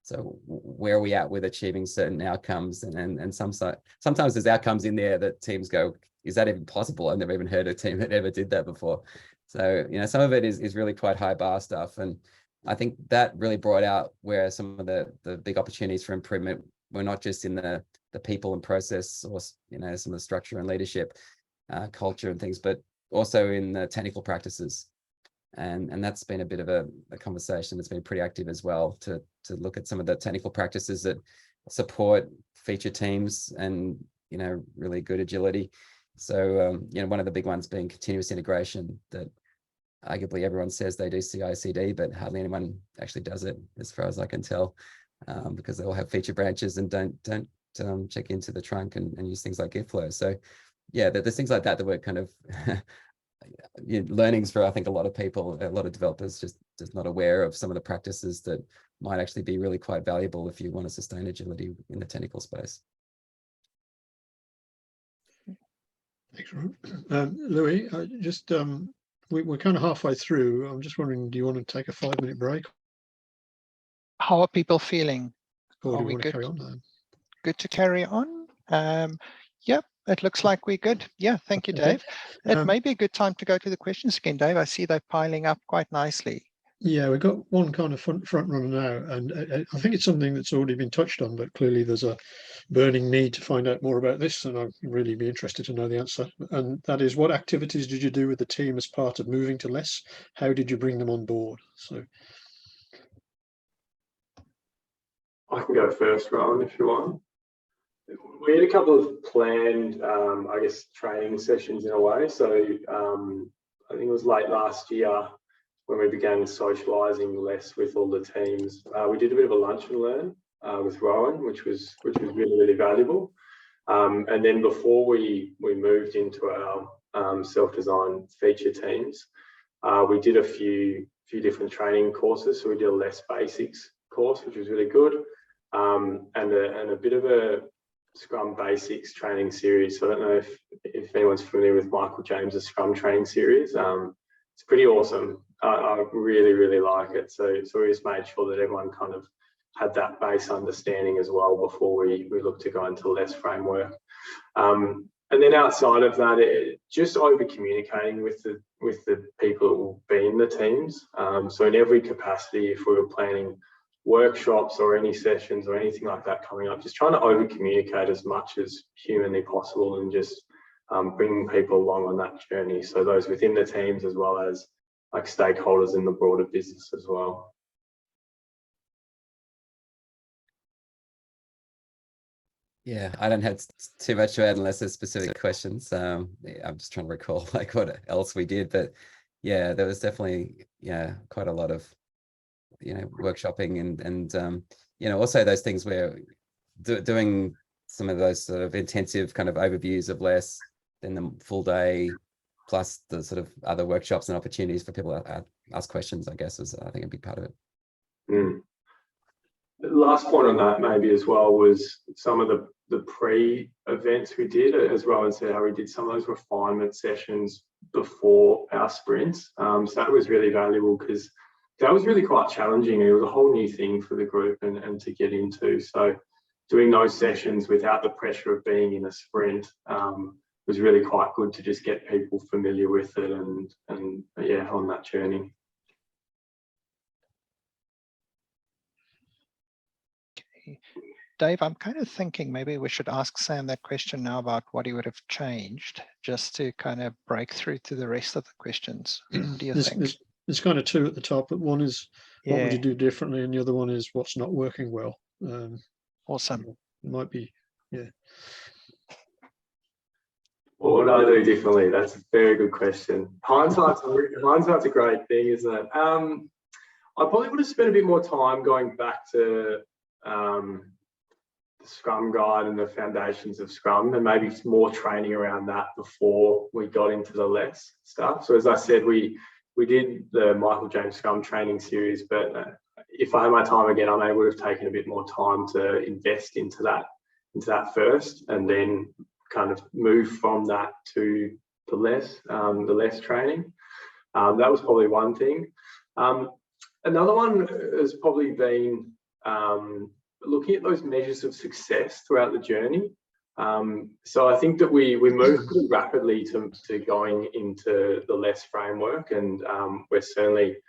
So where are we at with achieving certain outcomes? And sometimes there's outcomes in there that teams go, is that even possible? I've never even heard a team that ever did that before. So, some of it is really quite high bar stuff. And I think that really brought out where some of the big opportunities for improvement were not just in the people and process or, some of the structure and leadership, culture and things, but also in the technical practices. And that's been a bit of a conversation that's been pretty active as well to look at some of the technical practices that support feature teams and, really good agility. So, one of the big ones being continuous integration, that arguably everyone says they do CI/CD, but hardly anyone actually does it, as far as I can tell, because they all have feature branches and don't check into the trunk and use things like Gitflow. So yeah, there's things like that we're kind of learnings for, I think, a lot of people, a lot of developers just not aware of some of the practices that might actually be really quite valuable if you want to sustain agility in the technical space. Thanks, Ron. Louis, we're kind of halfway through. I'm just wondering, do you want to take a 5-minute break? How are people feeling? Or do Are we we want to good? carry on now? Good to carry on? Yep, it looks like we're good. Yeah, thank you, Okay. Dave. It may be a good time to go to the questions again, Dave. I see they're piling up quite nicely. Yeah, we've got one kind of front runner now, and I think it's something that's already been touched on, but clearly there's a burning need to find out more about this, and I'd really be interested to know the answer. And that is, what activities did you do with the team as part of moving to LeSS? How did you bring them on board? So I can go first, Rowan, if you want. We had a couple of planned, I guess, training sessions in a way. So I think it was late last year when we began socializing less with all the teams, we did a bit of a lunch and learn with Rowan, which was really, really valuable. And then before we moved into our self-design feature teams, we did a few different training courses. So we did a LeSS Basics course, which was really good, and a bit of a Scrum Basics training series. So I don't know if anyone's familiar with Michael James's Scrum training series. It's pretty awesome. I really, really like it. So we just made sure that everyone kind of had that base understanding as well before we looked to go into LeSS framework. And then outside of that, just over communicating with the people that will be in the teams. So in every capacity, if we were planning workshops or any sessions or anything like that coming up, just trying to over communicate as much as humanly possible and just bringing people along on that journey. So those within the teams as well as like stakeholders in the broader business as well. Yeah, I don't have too much to add unless there's specific questions. I'm just trying to recall like what else we did, but yeah, there was definitely quite a lot of workshopping and also those things where doing some of those sort of intensive kind of overviews of LeSS, then the full day plus the sort of other workshops and opportunities for people to ask questions, I guess, was I think a big part of it. The last point on that maybe as well was some of the pre-events we did, as Rowan said, how we did some of those refinement sessions before our sprints. So that was really valuable because that was really quite challenging. It was a whole new thing for the group and to get into. So doing those sessions without the pressure of being in a sprint was really quite good to just get people familiar with it and on that journey. Dave, I'm kind of thinking maybe we should ask Sam that question now about what he would have changed, just to kind of break through to the rest of the questions. What do you think? There's kind of two at the top, but one is what would you do differently, and the other one is what's not working well. Awesome. It might be, yeah. What would I do differently? That's a very good question. Hindsight's a great thing, isn't it? I probably would have spent a bit more time going back to the Scrum Guide and the foundations of Scrum, and maybe more training around that before we got into the LeSS stuff. So as I said, we did the Michael James Scrum training series, but if I had my time again, I may would have taken a bit more time to invest into that first, and then kind of move from that to the LeSS training. That was probably one thing. Another one has probably been looking at those measures of success throughout the journey. So I think that we moved pretty rapidly to going into the LeSS framework, and we've certainly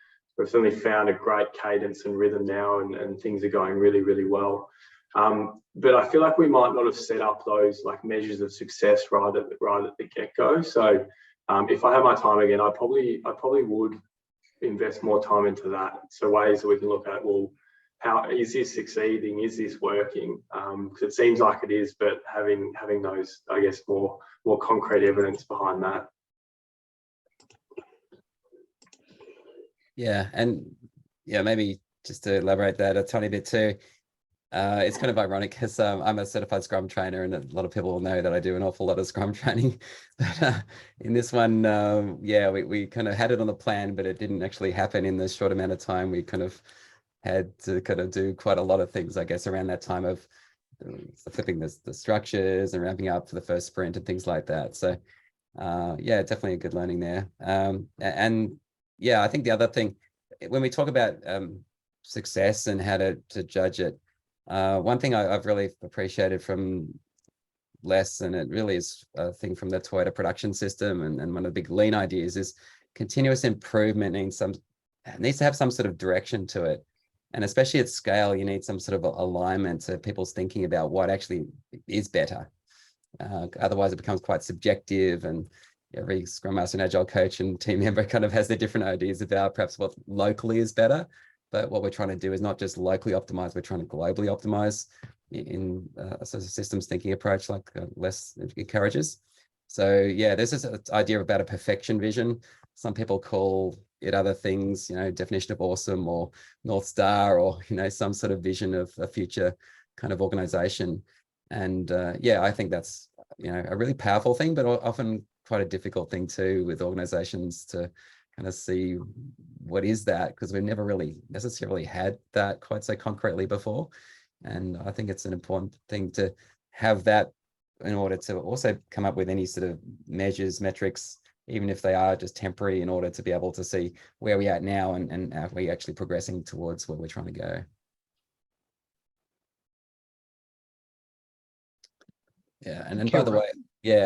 found a great cadence and rhythm now, and things are going really, really well. But I feel like we might not have set up those like measures of success right at the get-go. So if I had my time again, I probably would invest more time into that. So ways that we can look at, well, how is this succeeding? Is this working? Because it seems like it is, but having those, I guess, more concrete evidence behind that. Yeah, and maybe just to elaborate that a tiny bit too. It's kind of ironic because I'm a certified Scrum trainer, and a lot of people will know that I do an awful lot of Scrum training. But in this one, we kind of had it on the plan, but it didn't actually happen in the short amount of time. We kind of had to kind of do quite a lot of things, I guess, around that time of flipping the structures and ramping up for the first sprint and things like that. So definitely a good learning there. I think the other thing, when we talk about success and how to judge it, one thing I've really appreciated from LeSS, and it really is a thing from the Toyota production system, and one of the big lean ideas is continuous improvement needs to have some sort of direction to it. And especially at scale, you need some sort of alignment to people's thinking about what actually is better. Otherwise, it becomes quite subjective, and every Scrum Master and Agile coach and team member kind of has their different ideas about perhaps what locally is better. But what we're trying to do is not just locally optimize, we're trying to globally optimize in a systems thinking approach like LeSS encourages. So there's this idea about a perfection vision. some people call it other things, definition of awesome or North Star, or, some sort of vision of a future kind of organization. And I think that's, a really powerful thing, but often quite a difficult thing too with organizations to kind of see what is that, because we've never really necessarily had that quite so concretely before. And I think it's an important thing to have that in order to also come up with any sort of measures, metrics, even if they are just temporary, in order to be able to see where we're at now and are we actually progressing towards where we're trying to go. Yeah, and then by the way,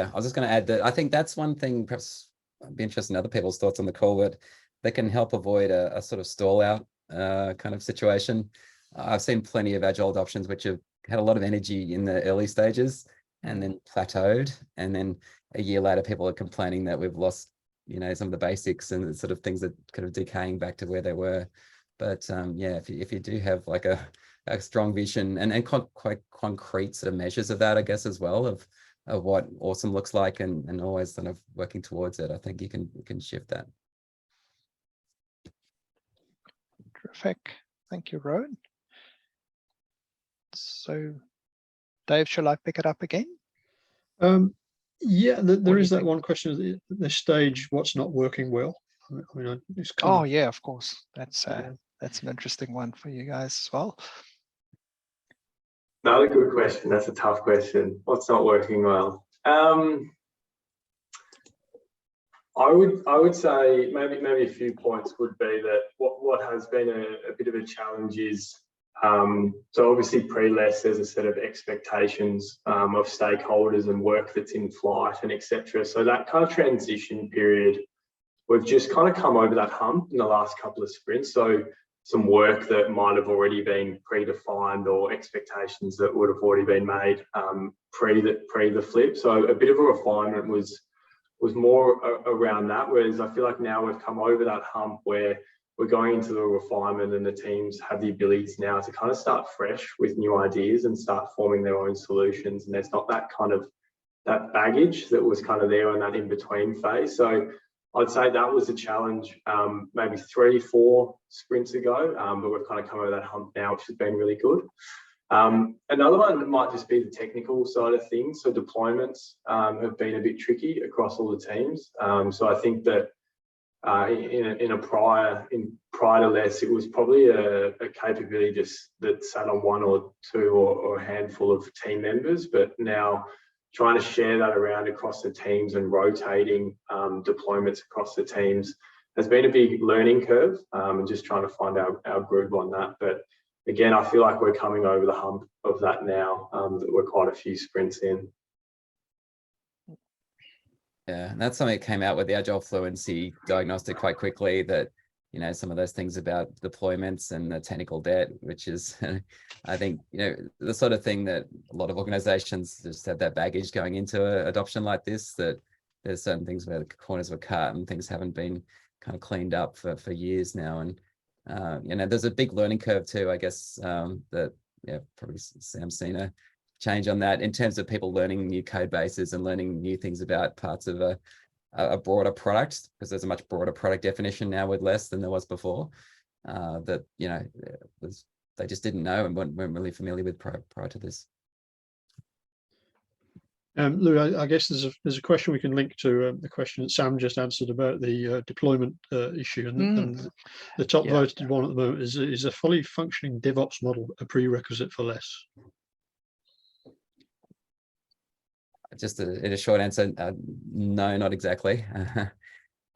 I was just going to add that I think that's one thing, perhaps I'd be interested in other people's thoughts on the call, but that can help avoid a sort of stall out kind of situation. I've seen plenty of agile adoptions which have had a lot of energy in the early stages and then plateaued, and then a year later people are complaining that we've lost some of the basics and the sort of things that kind of decaying back to where they were. But if you do have like a strong vision and quite concrete sort of measures of that, I guess, as well, of what awesome looks like, and always kind of working towards it, I think you can shift that. Terrific. Thank you, Rowan. So, Dave, shall I pick it up again? There is that one question at this stage: what's not working well? I mean, it's kind of... yeah, of course. That's an interesting one for you guys as well. Another good question. That's a tough question. What's not working well? I would say maybe a few points would be that what has been a bit of a challenge is, so obviously pre-LeSS, there's a set of expectations of stakeholders and work that's in flight and etc. So that kind of transition period, we've just kind of come over that hump in the last couple of sprints. So some work that might have already been predefined, or expectations that would have already been made pre the flip. So a bit of a refinement was more around that, whereas I feel like now we've come over that hump where we're going into the refinement, and the teams have the abilities now to kind of start fresh with new ideas and start forming their own solutions. And there's not that kind of that baggage that was kind of there in that in-between phase. So I'd say that was a challenge maybe 3-4 sprints ago, but we've kind of come over that hump now, which has been really good. Another one might just be the technical side of things. So deployments have been a bit tricky across all the teams. So I think that prior to LeSS, it was probably a capability just that sat on one or two or a handful of team members, but now trying to share that around across the teams and rotating deployments across the teams has been a big learning curve, and just trying to find our groove on that. But again, I feel like we're coming over the hump of that now, that we're quite a few sprints in. Yeah, and that's something that came out with the Agile Fluency diagnostic quite quickly, that, some of those things about deployments and the technical debt, which is, I think, the sort of thing that a lot of organizations just have that baggage going into an adoption like this, that there's certain things where the corners were cut and things haven't been kind of cleaned up for years now. And, there's a big learning curve too, I guess, that, probably Sam's seen a change on that in terms of people learning new code bases and learning new things about parts of a broader product, because there's a much broader product definition now with LeSS than there was before, that, they just didn't know and weren't really familiar with prior to this. Lou, I guess there's a question we can link to the question that Sam just answered about the deployment issue, and the top voted one at the moment is a fully functioning Devops model a prerequisite for LeSS? Just in a short answer, no, not exactly.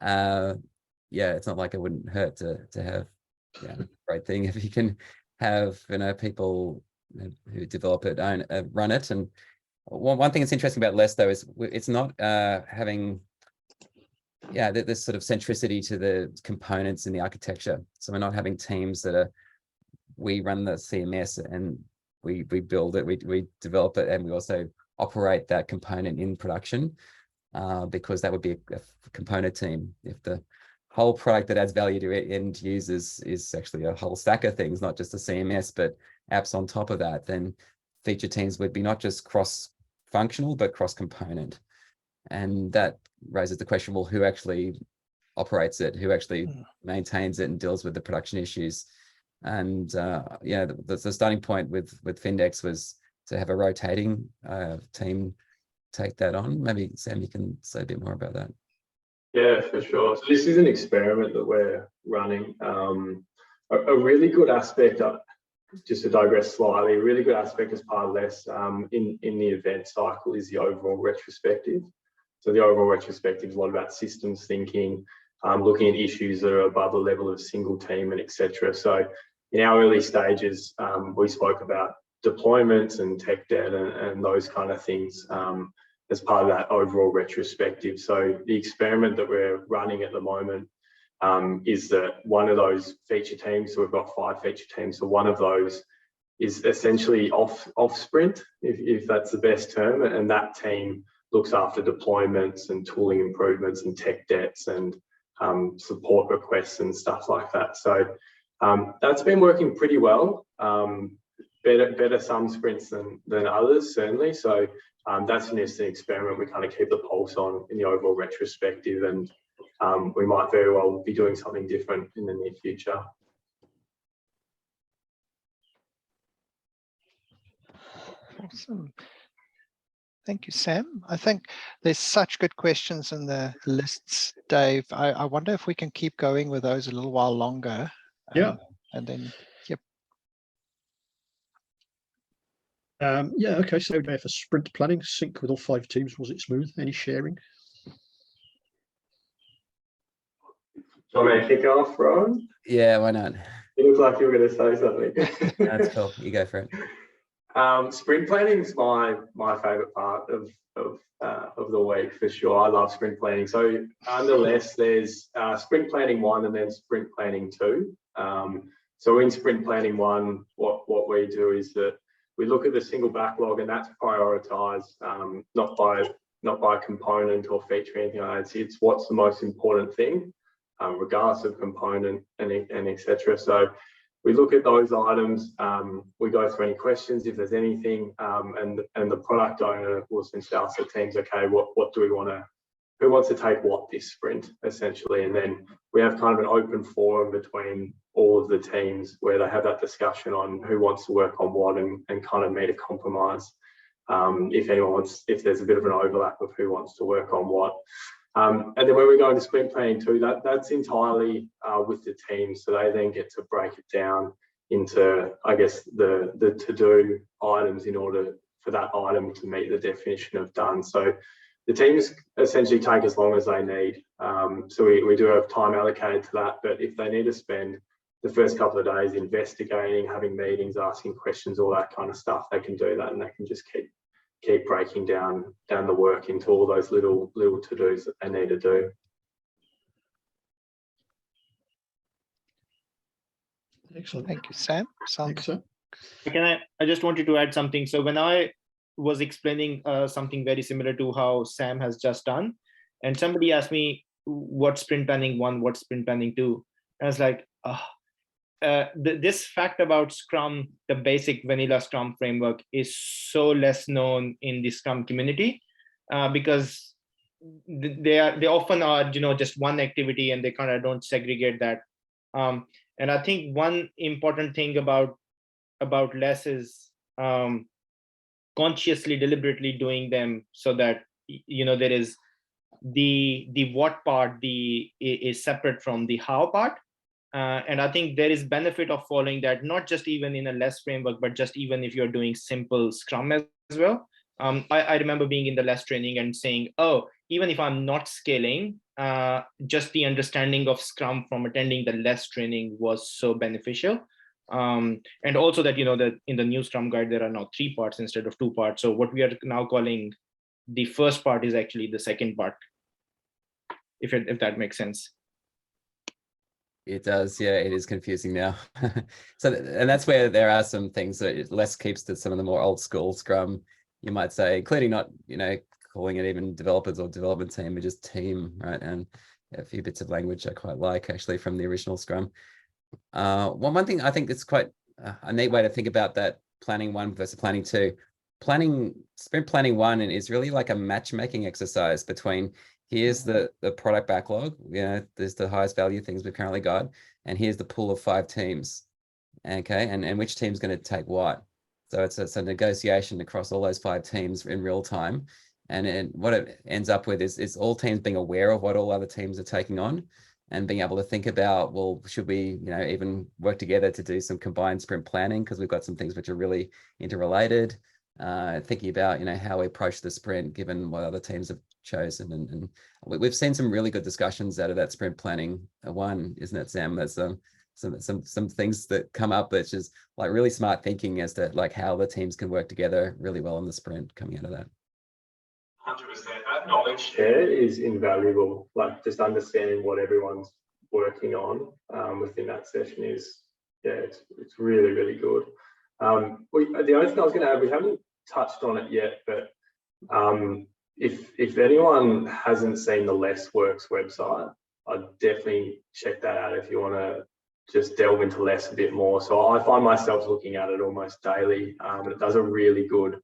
It's not like it wouldn't hurt to have great thing if you can have people who develop it, run it. And one thing that's interesting about LeSS though is it's not having this sort of centricity to the components in the architecture. So we're not having teams that we run the CMS and we build it, we develop it, and we also operate that component in production, because that would be a component team. If the whole product that adds value to end users is actually a whole stack of things, not just a CMS, but apps on top of that, then feature teams would be not just cross-functional, but cross-component. And that raises the question, well, who actually operates it, who actually maintains it and deals with the production issues. And yeah, the starting point with Findex was to have a rotating team take that on. Maybe Sam, you can say a bit more about that. Yeah, for sure. So this is an experiment that we're running. A really good aspect, just to digress slightly, a really good aspect as part of LeSS in the event cycle is the overall retrospective. So the overall retrospective is a lot about systems thinking, looking at issues that are above the level of single team and etc. So in our early stages, we spoke about deployments and tech debt and those kind of things as part of that overall retrospective. So the experiment that we're running at the moment is that one of those feature teams, so we've got 5 feature teams, so one of those is essentially off sprint, if that's the best term, and that team looks after deployments and tooling improvements and tech debts and support requests and stuff like that. So that's been working pretty well. Better some sprints than others, certainly. So that's an interesting experiment we kind of keep the pulse on in the overall retrospective, and we might very well be doing something different in the near future. Awesome. Thank you, Sam. I think there's such good questions in the lists, Dave. I wonder if we can keep going with those a little while longer. Yeah. And then, yep. Yeah, okay, so for sprint planning, sync with all 5 teams, was it smooth? Any sharing? Do you want me to kick off, Rowan? Yeah, why not? You look like you were going to say something. That's cool. You go for it. Sprint planning is my favourite part of the week for sure. I love sprint planning. So under LeSS, there's sprint planning 1 and then sprint planning 2. So in sprint planning 1, what we do is that we look at the single backlog, and that's prioritised not by component or feature or anything like that. It's what's the most important thing, regardless of component and etc. So we look at those items, we go through any questions if there's anything, and the product owner will essentially ask the teams, okay, what do we want to, who wants to take what this sprint, essentially, and then we have kind of an open forum between all of the teams where they have that discussion on who wants to work on what and kind of meet a compromise. If there's a bit of an overlap of who wants to work on what. And then when we go into sprint planning 2, that's entirely with the team. So they then get to break it down into, I guess, the to-do items in order for that item to meet the definition of done. So the teams essentially take as long as they need. So we do have time allocated to that, but if they need to spend the first couple of days investigating, having meetings, asking questions, all that kind of stuff, they can do that, and they can just keep breaking down the work into all those little to-dos that they need to do. Excellent. Thank you, Sam. Thanks, Sam. I just wanted to add something. So when I was explaining something very similar to how Sam has just done, and somebody asked me what's sprint planning 1, what's sprint planning 2, and I was like, this fact about Scrum, the basic vanilla Scrum framework, is so less known in the Scrum community because they often are, just one activity, and they kind of don't segregate that. And I think one important thing about LeSS is consciously, deliberately doing them so that there is the what part is separate from the how part. And I think there is benefit of following that, not just even in a LeSS framework, but just even if you're doing simple Scrum as well. I remember being in the LeSS training and saying, oh, even if I'm not scaling, just the understanding of Scrum from attending the LeSS training was so beneficial. And also that, that in the new Scrum guide, there are now 3 parts instead of 2 parts. So what we are now calling the first part is actually the second part, if that makes sense. It does, yeah. It is confusing now. And that's where there are some things that LeSS keeps to some of the more old school Scrum, you might say, including not, calling it even developers or development team, but just team, right? And a few bits of language I quite like actually from the original Scrum. One thing I think it's quite a neat way to think about that planning 1 versus planning 2. Sprint planning 1 is really like a matchmaking exercise between here's the product backlog, there's the highest value things we've currently got, and here's the pool of 5 teams, okay, and which team's going to take what. So it's a negotiation across all those 5 teams in real time, and what it ends up with is all teams being aware of what all other teams are taking on, and being able to think about, well, should we even work together to do some combined sprint planning, because we've got some things which are really interrelated. Thinking about how we approach the sprint given what other teams have chosen, and we've seen some really good discussions out of that sprint planning one, isn't it, Sam? There's some things that come up that's just like really smart thinking as to like how the teams can work together really well in the sprint coming out of that. 100%. That knowledge share is invaluable. Like just understanding what everyone's working on within that session is, it's really, really good. The only thing I was going to add, we haven't touched on it yet, but if anyone hasn't seen the LeSS Works website, I'd definitely check that out if you want to just delve into LeSS a bit more. So I find myself looking at it almost daily, and it does a really good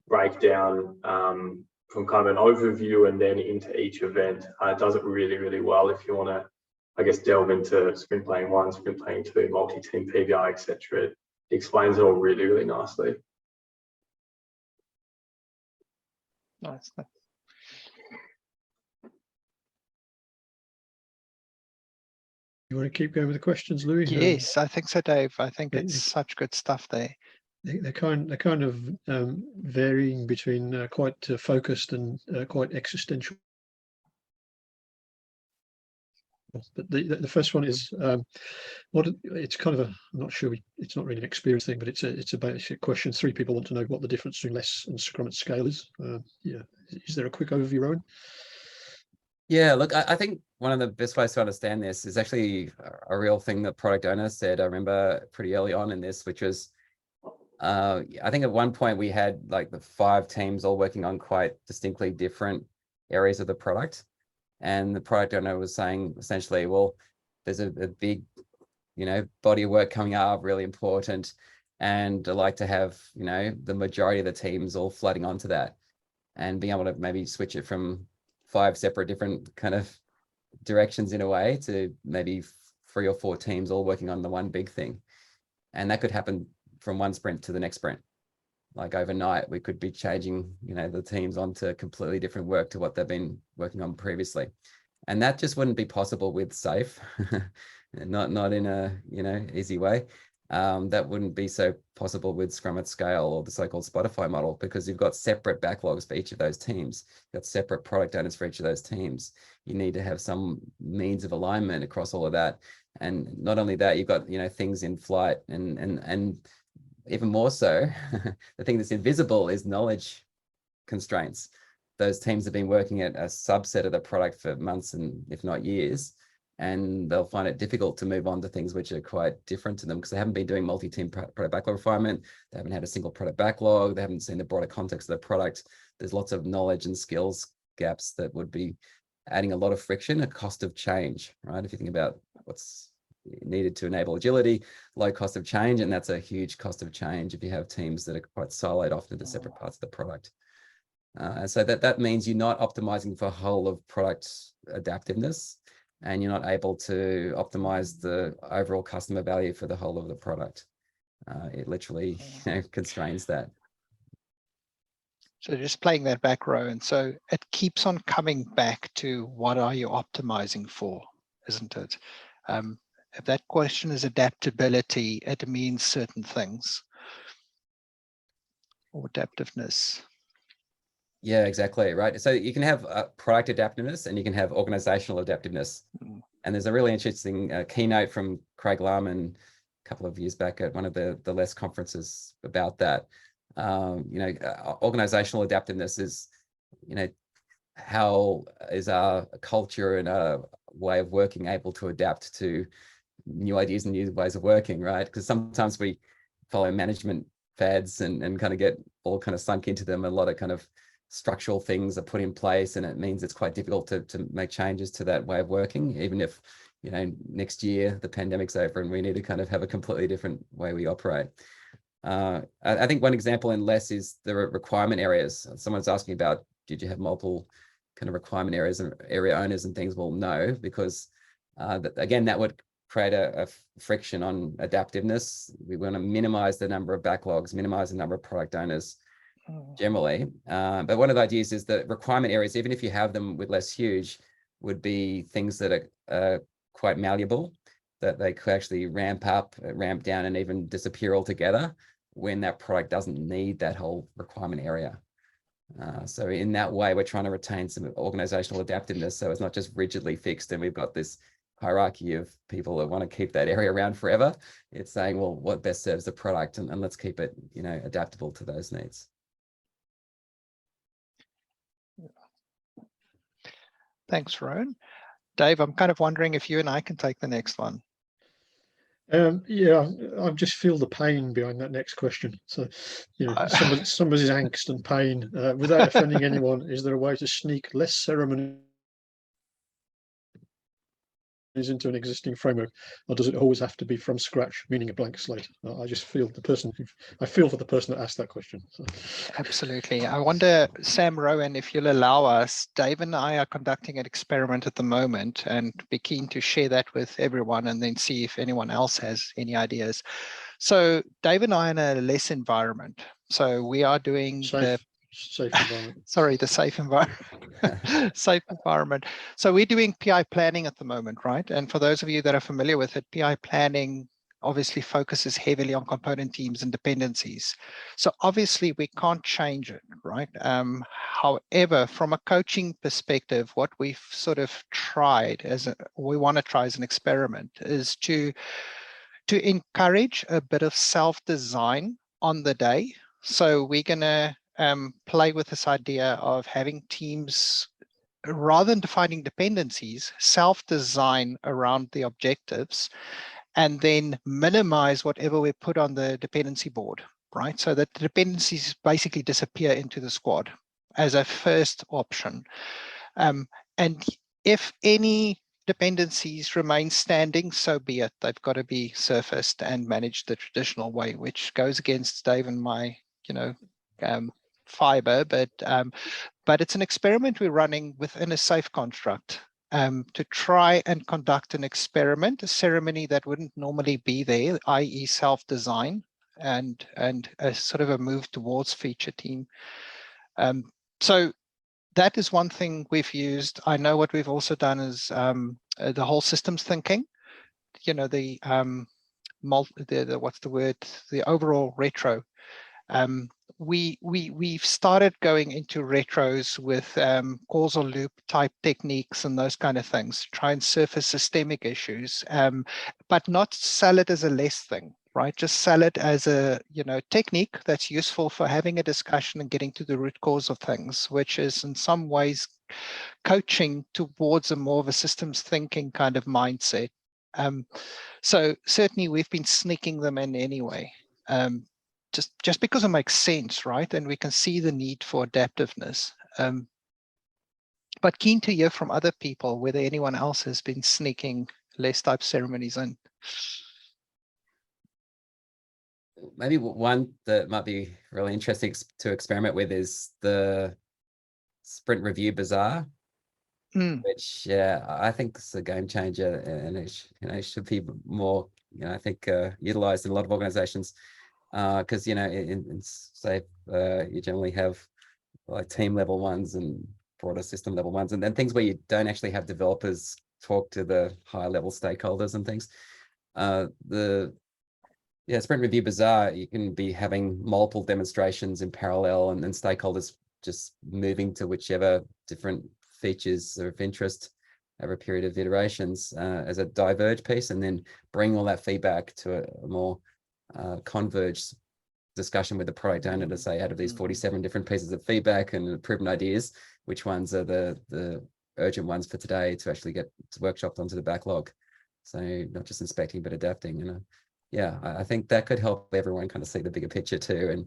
breakdown from kind of an overview and then into each event. It does it really, really well if you want to, I guess, delve into sprint planning 1, sprint planning 2, multi-team PBI, etc. It explains it all really, really nicely. Nice. You want to keep going with the questions, Louis? Yes, I think so, Dave. I think it's such good stuff there. They're kind of varying between quite focused and quite existential. But the first one is it's kind of I'm not sure, it's not really an experience thing, but it's a basic question. 3 people want to know what the difference between LeSS and Scrum at scale is. Is there a quick overview, Rowan? Yeah, look, I think one of the best ways to understand this is actually a real thing that product owner said. I remember pretty early on in this, which was, I think at one point we had like the 5 teams all working on quite distinctly different areas of the product. And the product owner was saying essentially, well, there's a big, body of work coming up, really important. And I like to have, the majority of the teams all flooding onto that and being able to maybe switch it from 5 separate different kind of directions in a way to maybe 3 or 4 teams all working on the one big thing. And that could happen from one sprint to the next sprint. Like overnight, we could be changing, the teams onto completely different work to what they've been working on previously. And that just wouldn't be possible with SAFe, not in a, easy way. That wouldn't be so possible with Scrum at scale or the so-called Spotify model, because you've got separate backlogs for each of those teams. You've got separate product owners for each of those teams. You need to have some means of alignment across all of that. And not only that, you've got, things in flight and even more so, the thing that's invisible is knowledge constraints. Those teams have been working at a subset of the product for months and if not years, and they'll find it difficult to move on to things which are quite different to them because they haven't been doing multi-team product backlog refinement. They haven't had a single product backlog. They haven't seen the broader context of the product. There's lots of knowledge and skills gaps that would be adding a lot of friction, a cost of change, right? If you think about what's needed to enable agility, low cost of change, and that's a huge cost of change if you have teams that are quite siloed off into separate parts of the product. And so that means you're not optimizing for whole of product adaptiveness, and you're not able to optimize the overall customer value for the whole of the product. It literally constrains that. So just playing that back, Rowan. So it keeps on coming back to what are you optimizing for, isn't it? If that question is adaptability, it means certain things. Or adaptiveness. Yeah, exactly, right. So you can have product adaptiveness and you can have organizational adaptiveness. And there's a really interesting keynote from Craig Larman a couple of years back at one of the LeSS conferences about that. Organizational adaptiveness is, how is our culture and our way of working able to adapt to new ideas and new ways of working, right? Because sometimes we follow management fads and kind of get all kind of sunk into them. A lot of kind of structural things are put in place, and it means it's quite difficult to make changes to that way of working, even if, next year the pandemic's over and we need to kind of have a completely different way we operate. I think one example in LeSS is the requirement areas. Someone's asking about, did you have multiple kind of requirement areas and area owners and things will know, because again, that would create a friction on adaptiveness. We want to minimize the number of backlogs, minimize the number of product owners generally. But one of the ideas is that requirement areas, even if you have them with less huge, would be things that are quite malleable, that they could actually ramp up, ramp down, and even disappear altogether when that product doesn't need that whole requirement area. So in that way, we're trying to retain some organizational adaptiveness, so it's not just rigidly fixed and we've got this hierarchy of people that want to keep that area around forever. It's saying, well, what best serves the product, and let's keep it, adaptable to those needs. Thanks, Rowan. Dave, I'm kind of wondering if you and I can take the next one. Yeah, I just feel the pain behind that next question. So, somebody's angst and pain. Without offending anyone, is there a way to sneak less ceremony into an existing framework, or does it always have to be from scratch, meaning a blank slate? I just feel I feel for the person that asked that question. So. Absolutely. I wonder, Sam, Rowan, if you'll allow us, Dave and I are conducting an experiment at the moment, and be keen to share that with everyone and then see if anyone else has any ideas. So Dave and I are in a less environment. So we are doing safe environment. Sorry, the safe environment. Safe environment. So we're doing PI planning at the moment, right? And for those of you that are familiar with it, PI planning obviously focuses heavily on component teams and dependencies. So obviously we can't change it, right? However, from a coaching perspective, what we've sort of tried we want to try as an experiment is to encourage a bit of self-design on the day. So we're going to play with this idea of having teams, rather than defining dependencies, self-design around the objectives, and then minimize whatever we put on the dependency board, right? So that the dependencies basically disappear into the squad as a first option. And if any dependencies remain standing, so be it. They've got to be surfaced and managed the traditional way, which goes against Dave and my, fiber, but it's an experiment we're running within a safe construct to try and conduct an experiment, a ceremony that wouldn't normally be there, i.e. self-design and a sort of a move towards feature team. So that is one thing we've used. I know what we've also done is the whole systems thinking, the what's the word, the overall retro. We've started going into retros with causal loop type techniques and those kind of things to try and surface systemic issues, but not sell it as a less thing, right? Just sell it as a technique that's useful for having a discussion and getting to the root cause of things, which is in some ways coaching towards a more of a systems thinking kind of mindset. So certainly we've been sneaking them in anyway. Just because it makes sense, right? And we can see the need for adaptiveness. But keen to hear from other people whether anyone else has been sneaking less type ceremonies in. Maybe one that might be really interesting to experiment with is the sprint review bazaar, which I think is a game changer, and it should be more I think utilized in a lot of organizations. Because in say you generally have like team level ones and broader system level ones, and then things where you don't actually have developers talk to the higher level stakeholders and things. The sprint review bazaar, you can be having multiple demonstrations in parallel, and then stakeholders just moving to whichever different features are of interest over a period of iterations as a diverge piece, and then bring all that feedback to a more converged discussion with the product owner to say, out of these 47 different pieces of feedback and proven ideas, which ones are the urgent ones for today to actually get workshopped onto the backlog. So not just inspecting, but adapting. I think that could help everyone kind of see the bigger picture too,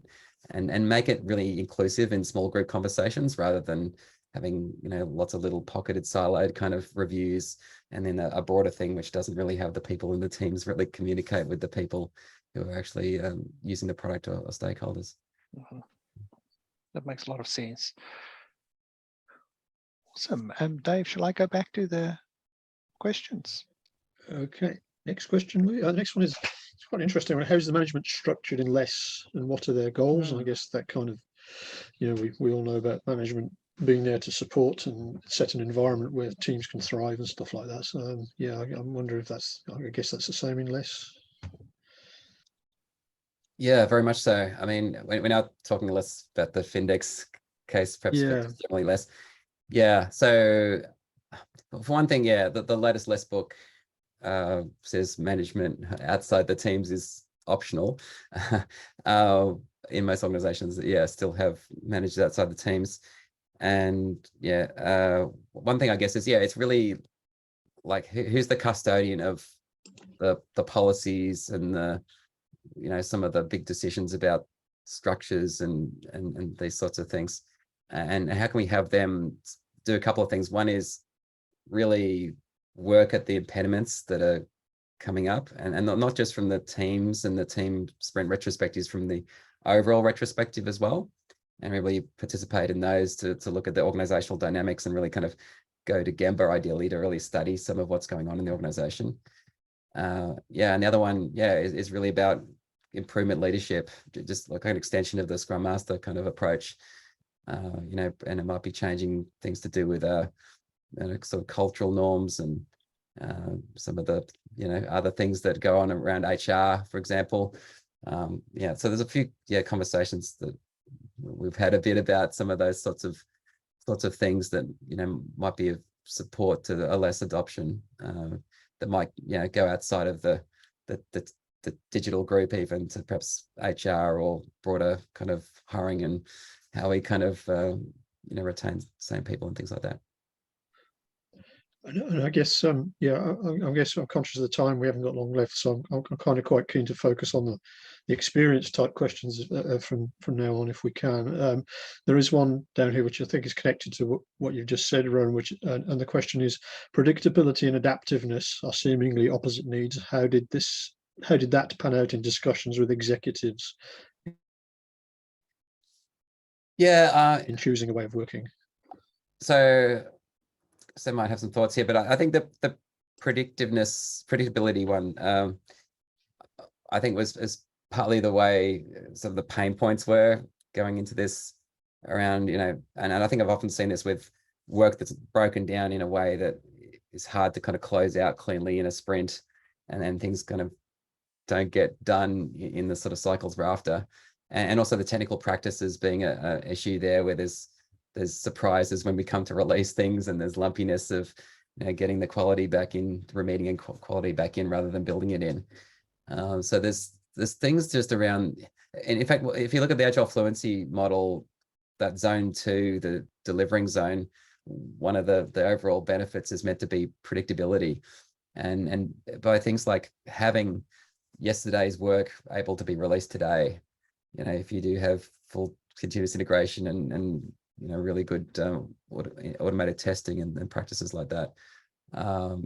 and make it really inclusive in small group conversations, rather than having lots of little pocketed siloed kind of reviews, and then a broader thing which doesn't really have the people in the teams really communicate with the people who are actually using the product or stakeholders. That makes a lot of sense. Awesome. Dave, shall I go back to the questions? Okay, next question, Louis. The next one is, it's quite interesting. How's the management structured in LeSS, and what are their goals? And I guess that kind of, you know, we all know about management being there to support and set an environment where teams can thrive and stuff like that. So yeah, I wonder if that's, I guess that's the same in LeSS. Yeah, very much so. I mean, we're now talking less about the Findex case, perhaps Yeah. generally less. Yeah. So for one thing, yeah, the latest LeSS book says management outside the teams is optional. In most organizations, yeah, still have managers outside the teams. And yeah, one thing I guess is, yeah, it's really like who's the custodian of the policies and the, you know, some of the big decisions about structures and these sorts of things, and how can we have them do a couple of things. One is really work at the impediments that are coming up, and not just from the teams and the team sprint retrospectives, from the overall retrospective as well, and really participate in those to look at the organizational dynamics and really kind of go to Gemba ideally to really study some of what's going on in the organization. Yeah, and the other one, yeah, is really about improvement leadership, just like an extension of the Scrum Master kind of approach. You know, and it might be changing things to do with sort of cultural norms and some of the, you know, other things that go on around HR, for example. Yeah, so there's a few conversations that we've had a bit about some of those sorts of things that, you know, might be of support to a LeSS adoption, that might, you know, go outside of the digital group, even to perhaps HR or broader kind of hiring and how we kind of you know, retain the same people and things like that. And I guess, yeah, I guess I'm conscious of the time. We haven't got long left, so I'm kind of quite keen to focus on the experience type questions from now on, if we can. There is one down here which I think is connected to what you've just said, Rowan, which and the question is: predictability and adaptiveness are seemingly opposite needs. How did that pan out in discussions with executives? Yeah, in choosing a way of working. So might have some thoughts here, but I think the predictability one, I think was partly the way some of the pain points were going into this around, you know, and I think I've often seen this with work that's broken down in a way that is hard to kind of close out cleanly in a sprint, and then things kind of don't get done in the sort of cycles we're after. And also the technical practices being a issue there, where there's surprises when we come to release things, and there's lumpiness of, you know, getting the quality back in, remediating quality back in rather than building it in. So there's things just around, and in fact, if you look at the Agile Fluency model, that zone 2, the delivering zone, one of the overall benefits is meant to be predictability, and by things like having yesterday's work able to be released today. You know, if you do have full continuous integration and you know, really good automated testing and practices like that,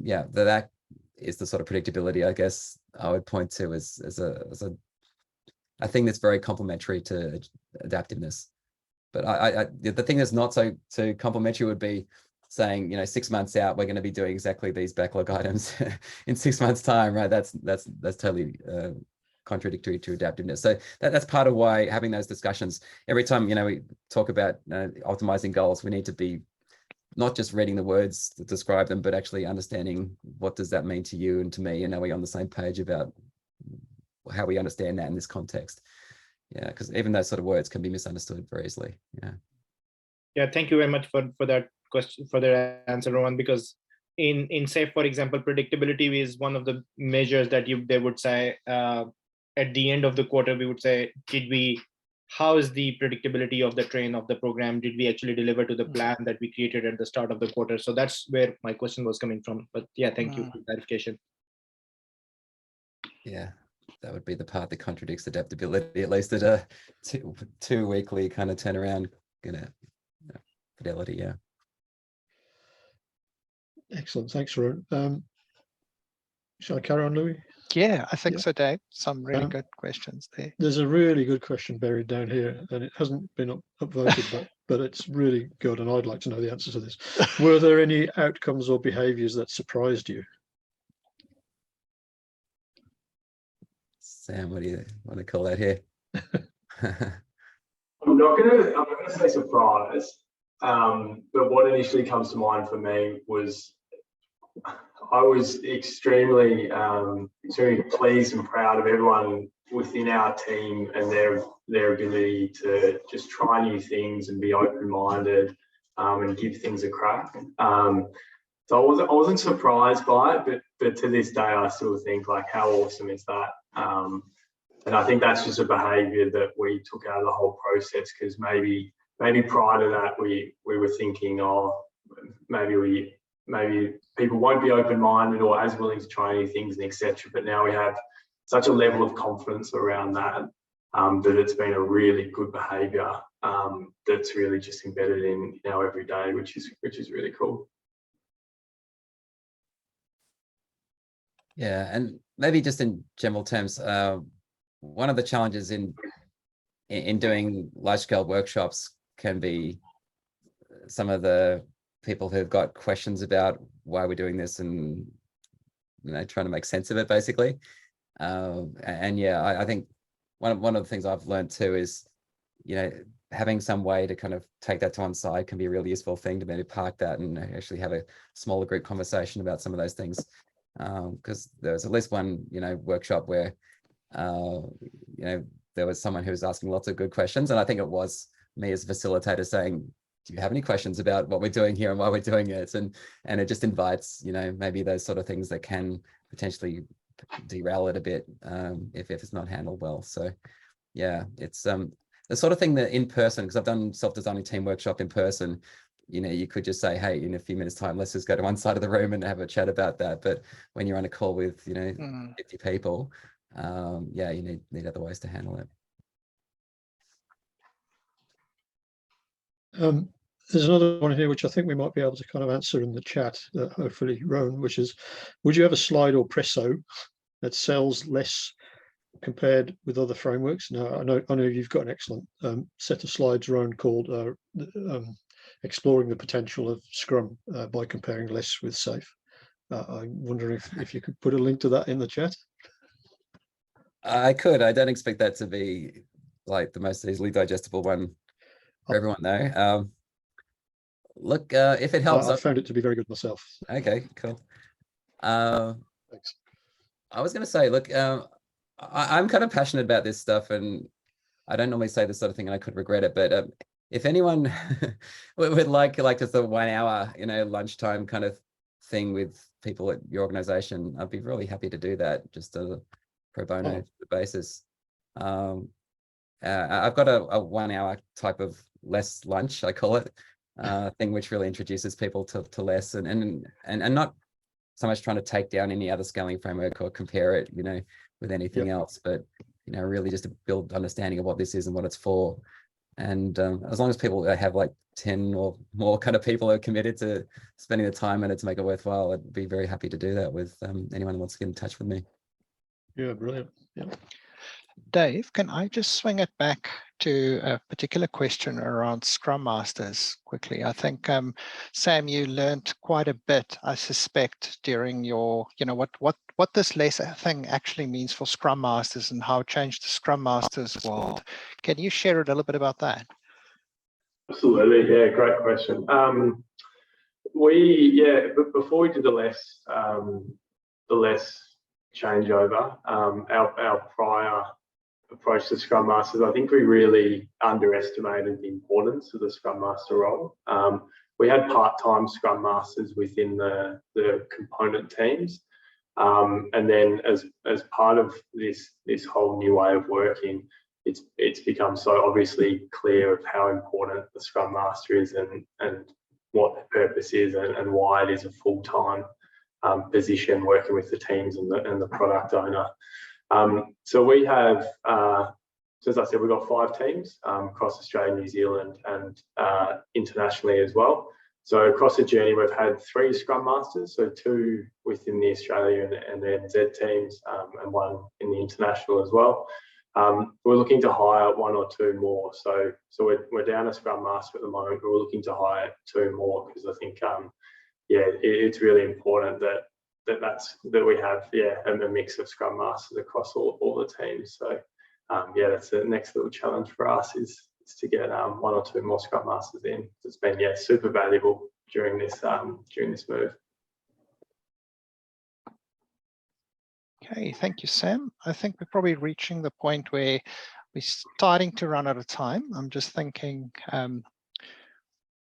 yeah, that is the sort of predictability, I guess, I would point to as a thing that's very complementary to adaptiveness. But the thing that's not so complementary would be saying, you know, 6 months out, we're going to be doing exactly these backlog items in 6 months' time, right? That's totally contradictory to adaptiveness. So that's part of why having those discussions every time, you know, we talk about optimizing goals, we need to be not just reading the words to describe them, but actually understanding what does that mean to you and to me, and are we on the same page about how we understand that in this context? Yeah, because even those sort of words can be misunderstood very easily. Yeah. Yeah, thank you very much for that question, for that answer, Rowan, because in say, for example, predictability is one of the measures that they would say at the end of the quarter, we would say, how is the predictability of the train of the program? Did we actually deliver to the plan that we created at the start of the quarter? So that's where my question was coming from. But yeah, thank you for clarification. Yeah, that would be the part that contradicts adaptability, at least at a two weekly kind of turnaround, fidelity. Yeah. Excellent, thanks, Rowan. Shall I carry on, Louis? Yeah, I think Yeah. so, Dave. Some really Um, good questions there. There's a really good question buried down here, and it hasn't been upvoted, but it's really good, and I'd like to know the answer to this. Were there any outcomes or behaviours that surprised you? Sam, what do you want to call that here? I'm not gonna say surprise, but what initially comes to mind for me was I was extremely pleased and proud of everyone within our team and their ability to just try new things and be open-minded and give things a crack. So I wasn't surprised by it, but to this day I still think, like, how awesome is that? And I think that's just a behaviour that we took out of the whole process, because maybe prior to that we were thinking, oh, maybe people won't be open-minded or as willing to try new things and etc. But now we have such a level of confidence around that, that it's been a really good behaviour that's really just embedded in our everyday, which is really cool. Yeah, and maybe just in general terms, one of the challenges in doing large-scale workshops can be some of the people who've got questions about why we're doing this and, you know, trying to make sense of it, basically. And yeah, I think one of the things I've learned too is, you know, having some way to kind of take that to one side can be a really useful thing, to maybe park that and actually have a smaller group conversation about some of those things. Because there was at least one, you know, workshop where, you know, there was someone who was asking lots of good questions, and I think it was me as a facilitator saying, do you have any questions about what we're doing here and why we're doing it? And it just invites, you know, maybe those sort of things that can potentially derail it a bit if it's not handled well. So yeah, it's the sort of thing that in person, because I've done self-designing team workshop in person, you know, you could just say, hey, in a few minutes time, let's just go to one side of the room and have a chat about that. But when you're on a call with, you know, 50 people, yeah, you need other ways to handle it. There's another one here which I think we might be able to kind of answer in the chat, hopefully, Rowan, which is, would you have a slide or presso that sells less compared with other frameworks? Now, I know you've got an excellent set of slides, Rowan, called exploring the potential of Scrum by comparing less with safe. I'm wondering if you could put a link to that in the chat. I could. I don't expect that to be like the most easily digestible one for everyone, though. Look, if it helps, I found it to be very good myself. Okay, cool. Thanks. I was going to say, look, I'm kind of passionate about this stuff, and I don't normally say this sort of thing, and I could regret it. But if anyone would like just a 1 hour, you know, lunchtime kind of thing with people at your organization, I'd be really happy to do that, just as a pro bono basis. I've got a 1 hour type of less lunch, I call it, thing, which really introduces people to less and not so much trying to take down any other scaling framework or compare it, you know, with anything else, but, you know, really just to build understanding of what this is and what it's for. And as long as people have like 10 or more kind of people who are committed to spending the time in it to make it worthwhile, I'd be very happy to do that with anyone who wants to get in touch with me. Yeah, brilliant. Yeah. Dave, can I just swing it back to a particular question around Scrum Masters quickly? I think, Sam, you learned quite a bit, I suspect, during your, you know, what this LeSS thing actually means for Scrum Masters and how it changed the Scrum Masters world. Can you share a little bit about that? Absolutely, yeah, great question. But before we did the less changeover, our prior approach to Scrum Masters, I think we really underestimated the importance of the Scrum Master role. We had part-time Scrum Masters within the component teams, and then as part of this whole new way of working, it's become so obviously clear of how important the Scrum Master is and what the purpose is and why it is a full-time position, working with the teams and the product owner. So we have, so as I said, we've got 5 teams across Australia, New Zealand, and internationally as well. So across the journey, we've had 3 Scrum Masters, so 2 within the Australian and the NZ teams, and 1 in the international as well. We're looking to hire 1 or 2 more. So we're down a Scrum Master at the moment, but we're looking to hire 2 more because I think, it's really important that we have a mix of Scrum Masters across all the teams. So that's the next little challenge for us is to get 1 or 2 more Scrum Masters in. It's been super valuable during this move. Okay, thank you, Sam. I think we're probably reaching the point where we're starting to run out of time. I'm just thinking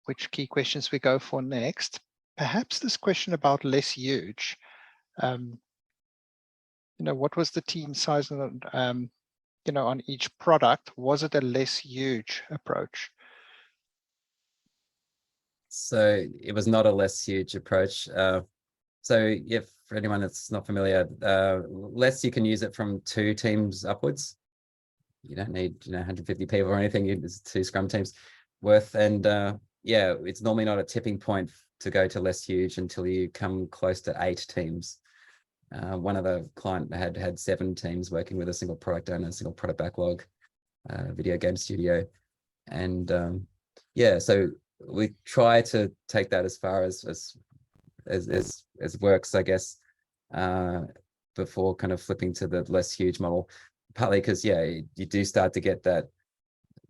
which key questions we go for next. Perhaps this question about less huge. What was the team size on each product? Was it a less huge approach? So it was not a less huge approach. So if for anyone that's not familiar, less, you can use it from 2 teams upwards. You don't need 150 people or anything. It's 2 Scrum teams worth. And it's normally not a tipping point to go to less huge until you come close to 8 teams. One of the client had 7 teams working with a single product owner, a single product backlog, video game studio. And so we try to take that as far as works, I guess, before kind of flipping to the less huge model, partly because you do start to get that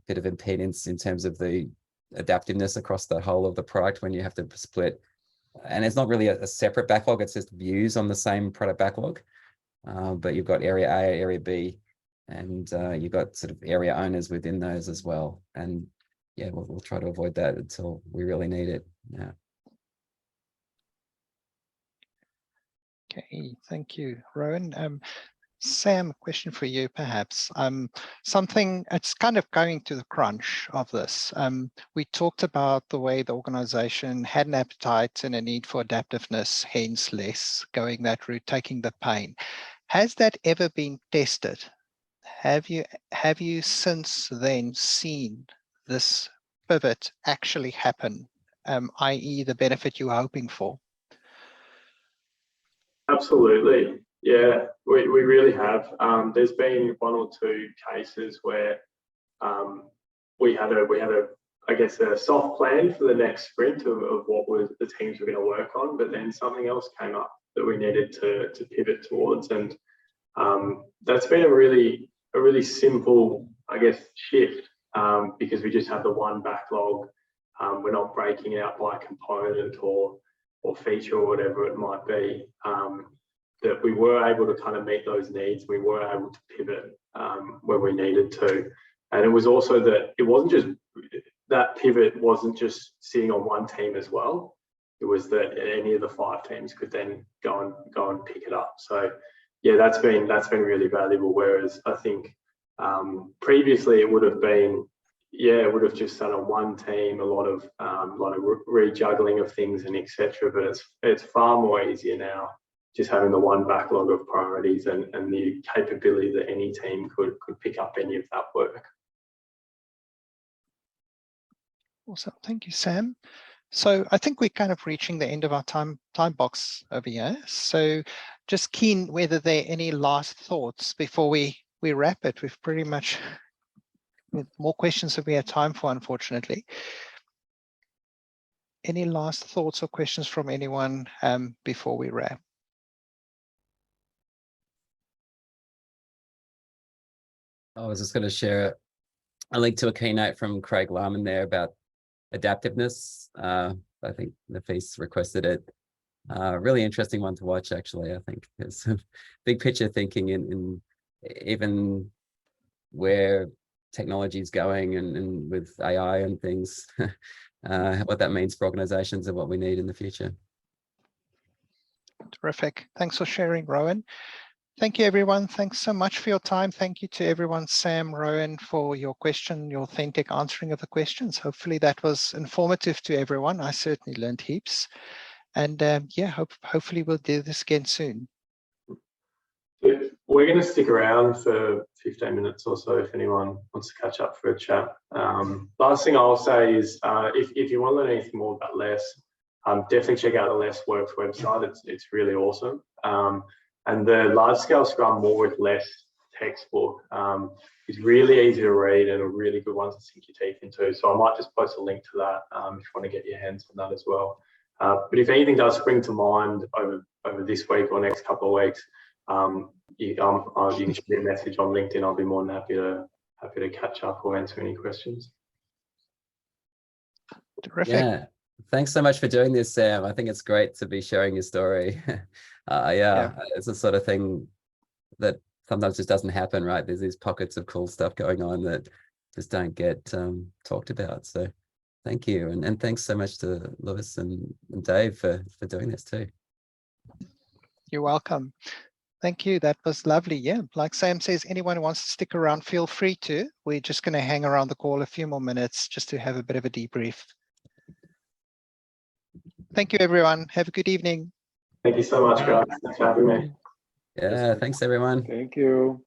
bit of impedance in terms of the adaptiveness across the whole of the product when you have to split. And it's not really a separate backlog, it's just views on the same product backlog, but you've got area A, area B, and you've got sort of area owners within those as well. And we'll try to avoid that until we really need it. Okay, thank you, Rowan. Sam, a question for you, perhaps. Something, it's kind of going to the crunch of this. We talked about the way the organization had an appetite and a need for adaptiveness, hence less, going that route, taking the pain. Has that ever been tested? Have you since then seen this pivot actually happen, i.e. the benefit you were hoping for? Absolutely. Yeah, we really have. There's been 1 or 2 cases where we had a soft plan for the next sprint of what the teams were going to work on, but then something else came up that we needed to pivot towards, and that's been a really simple, I guess, shift, because we just have the one backlog. We're not breaking out by component or feature or whatever it might be. That we were able to kind of meet those needs. We were able to pivot when we needed to. And it was also that that pivot wasn't just sitting on one team as well. It was that any of the 5 teams could then go and pick it up. So that's been really valuable. Whereas I think previously it would have just done on one team, a lot of rejuggling of things and etc. But it's far more easier now, just having the one backlog of priorities and the capability that any team could pick up any of that work. Awesome, thank you, Sam. So I think we're kind of reaching the end of our time box over here. So just keen whether there are any last thoughts before we wrap it. We've pretty much more questions than we have time for, unfortunately. Any last thoughts or questions from anyone before we wrap? I was just going to share a link to a keynote from Craig Larman there about adaptiveness. I think Nafis requested it. Really interesting one to watch, actually. I think there's some big picture thinking in even where technology is going and with AI and things, what that means for organizations and what we need in the future. Terrific. Thanks for sharing, Rowan. Thank you, everyone. Thanks so much for your time. Thank you to everyone, Sam, Rowan, for your question, your authentic answering of the questions. Hopefully that was informative to everyone. I certainly learned heaps. And hopefully we'll do this again soon. we're going to stick around for 15 minutes or so if anyone wants to catch up for a chat. Last thing I'll say is if you want to learn anything more about LeSS, definitely check out the LeSS Works website. It's really awesome. And the Large Scale Scrum More with Less textbook is really easy to read and a really good one to sink your teeth into. So I might just post a link to that if you want to get your hands on that as well. But if anything does spring to mind over this week or next couple of weeks, you can shoot me a message on LinkedIn. I'll be more than happy to catch up or answer any questions. Terrific. Yeah, thanks so much for doing this, Sam. I think it's great to be sharing your story. Yeah, it's the sort of thing that sometimes just doesn't happen, right? There's these pockets of cool stuff going on that just don't get talked about. So thank you. And thanks so much to Lewis and Dave for doing this too. You're welcome. Thank you. That was lovely. Yeah, like Sam says, anyone who wants to stick around, feel free to. We're just going to hang around the call a few more minutes just to have a bit of a debrief. Thank you, everyone. Have a good evening. Thank you so much, guys. Thanks for having me. Yeah, thanks everyone. Thank you.